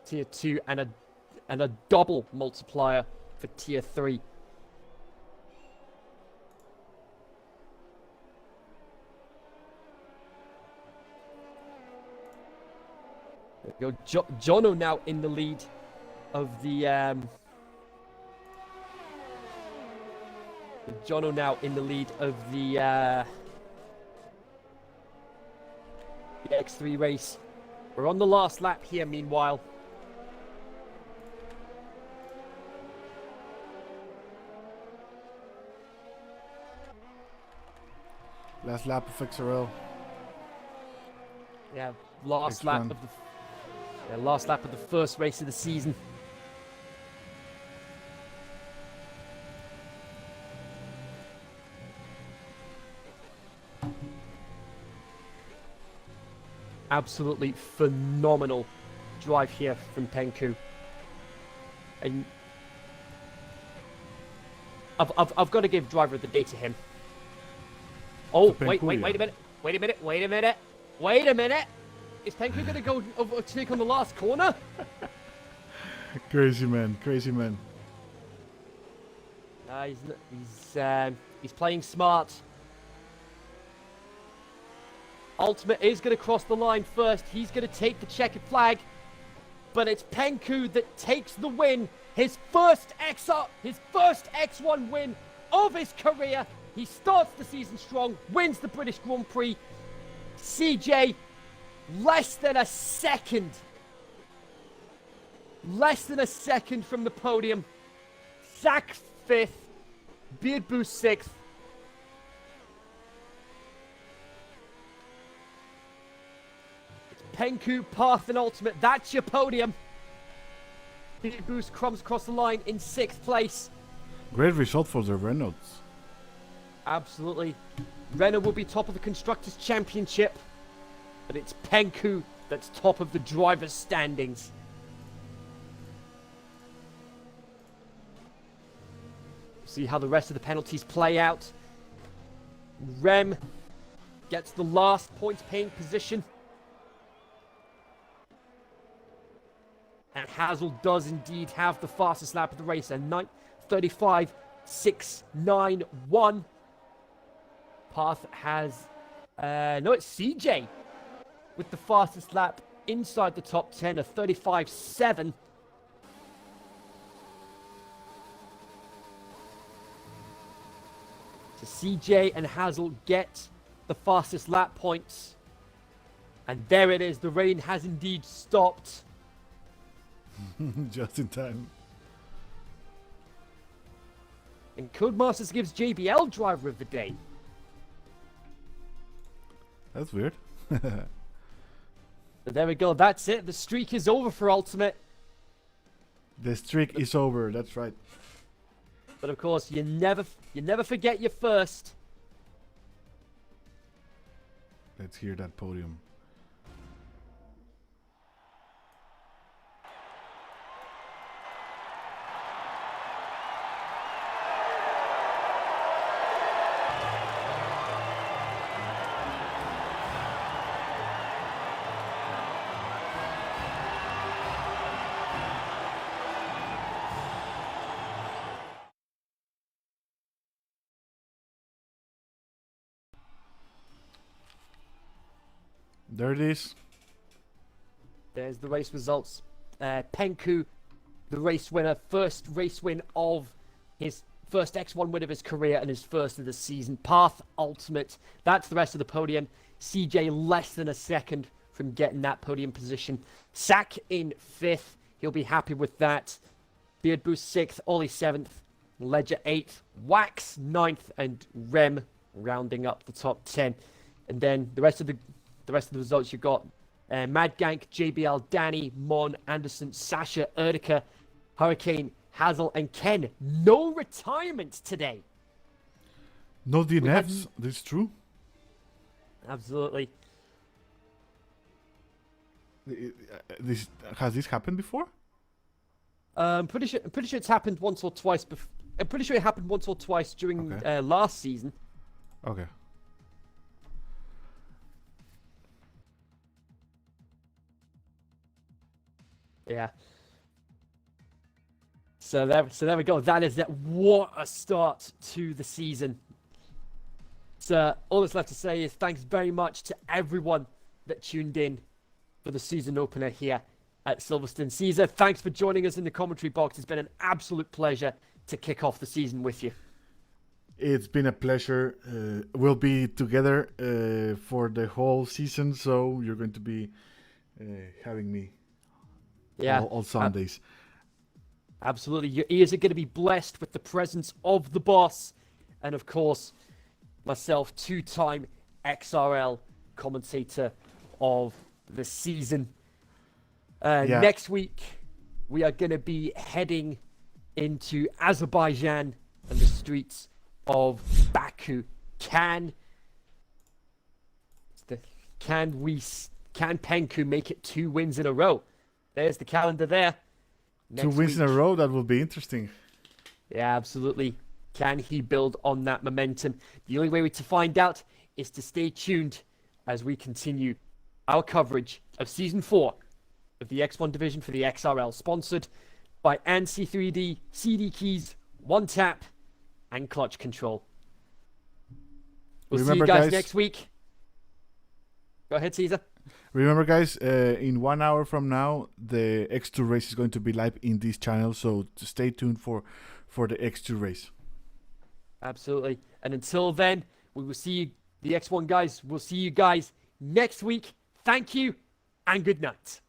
tier 2, and a double multiplier for tier 3. There we go. Jono now in the lead of the Jono now in the lead of the X3 race. We're on the last lap here, meanwhile. last lap of XRL. Yeah, last lap of the first race of the season. Absolutely phenomenal drive here from Penku. And I've got to give driver of the day to him. Oh, wait a minute. Wait a minute. Wait a minute. Is Penku going to go take on the last corner? Crazy man. He's playing smart. Ultimate is going to cross the line first. He's going to take the checkered flag. But it's Penku that takes the win. His first X1 win of his career. He starts the season strong, wins the British Grand Prix. CJ, less than a second from the podium. Zach 5th, Beard Boost 6th. Penku, Path, and Ultimate. That's your podium. Beard Boost crumbs across the line in 6th place. Great result for the Reynolds. Absolutely. Renault will be top of the Constructors' Championship, but it's Penku that's top of the drivers' standings. See how the rest of the penalties play out. Rem gets the last points-paying position. And Hazel does indeed have the fastest lap of the race, a 35.691. Path has, no, it's CJ with the fastest lap inside the top 10, a 35.7. So CJ and Hazel get the fastest lap points. And there it is, the rain has indeed stopped. Just in time. And Codemasters gives JBL driver of the day. That's weird. So there we go. That's it. The streak is over for Ultimate. The streak is over. That's right. But of course, you never forget your first. Let's hear that podium. There it is. There's the race results. Penku, the race winner, first race win of his first X1 win of his career and his first of the season. Path, Ultimate. That's the rest of the podium. CJ less than a second from getting that podium position. Sack in 5th. He'll be happy with that. Beard Boost 6th. Ollie 7th. Ledger 8th. Wax 9th. And Rem rounding up the top 10. And then the rest of the results you've got Mad Gank, JBL, Danny, Mon, Anderson, Sasha, Erdika, Hurricane, Hazel, and Ken. No retirements today. No DNFs. This is true. Absolutely. Has this happened before? I'm pretty sure it's happened once or twice. I'm pretty sure it happened once or twice during last season. Okay. Yeah. So there we go. That is that. What a start to the season. So all that's left to say is thanks very much to everyone that tuned in for the season opener here at Silverstone. Caesar, thanks for joining us in the commentary box. It's been an absolute pleasure to kick off the season with you. It's been a pleasure. We'll be together for the whole season, so you're going to be having me all Sundays. Absolutely. Your ears are going to be blessed with the presence of the boss. And of course, myself, two-time XRL commentator of the season. Next week, we are going to be heading into Azerbaijan and the streets of Baku. Can Penku make it 2 wins in a row? There's the calendar there. 2 wins in a row, that will be interesting. Yeah, absolutely. Can he build on that momentum? The only way to find out is to stay tuned as we continue our coverage of Season 4 of the X1 division for the XRL, sponsored by ANSI 3D, CD keys, One Tap, and Clutch Control. We'll see you guys next week. Go ahead, Caesar. Remember, guys, in 1 hour from now, the X2 race is going to be live in this channel, so stay tuned for the X2 race. Absolutely. And until then, we will see you, the X1 guys. We'll see you guys next week. Thank you, and good night.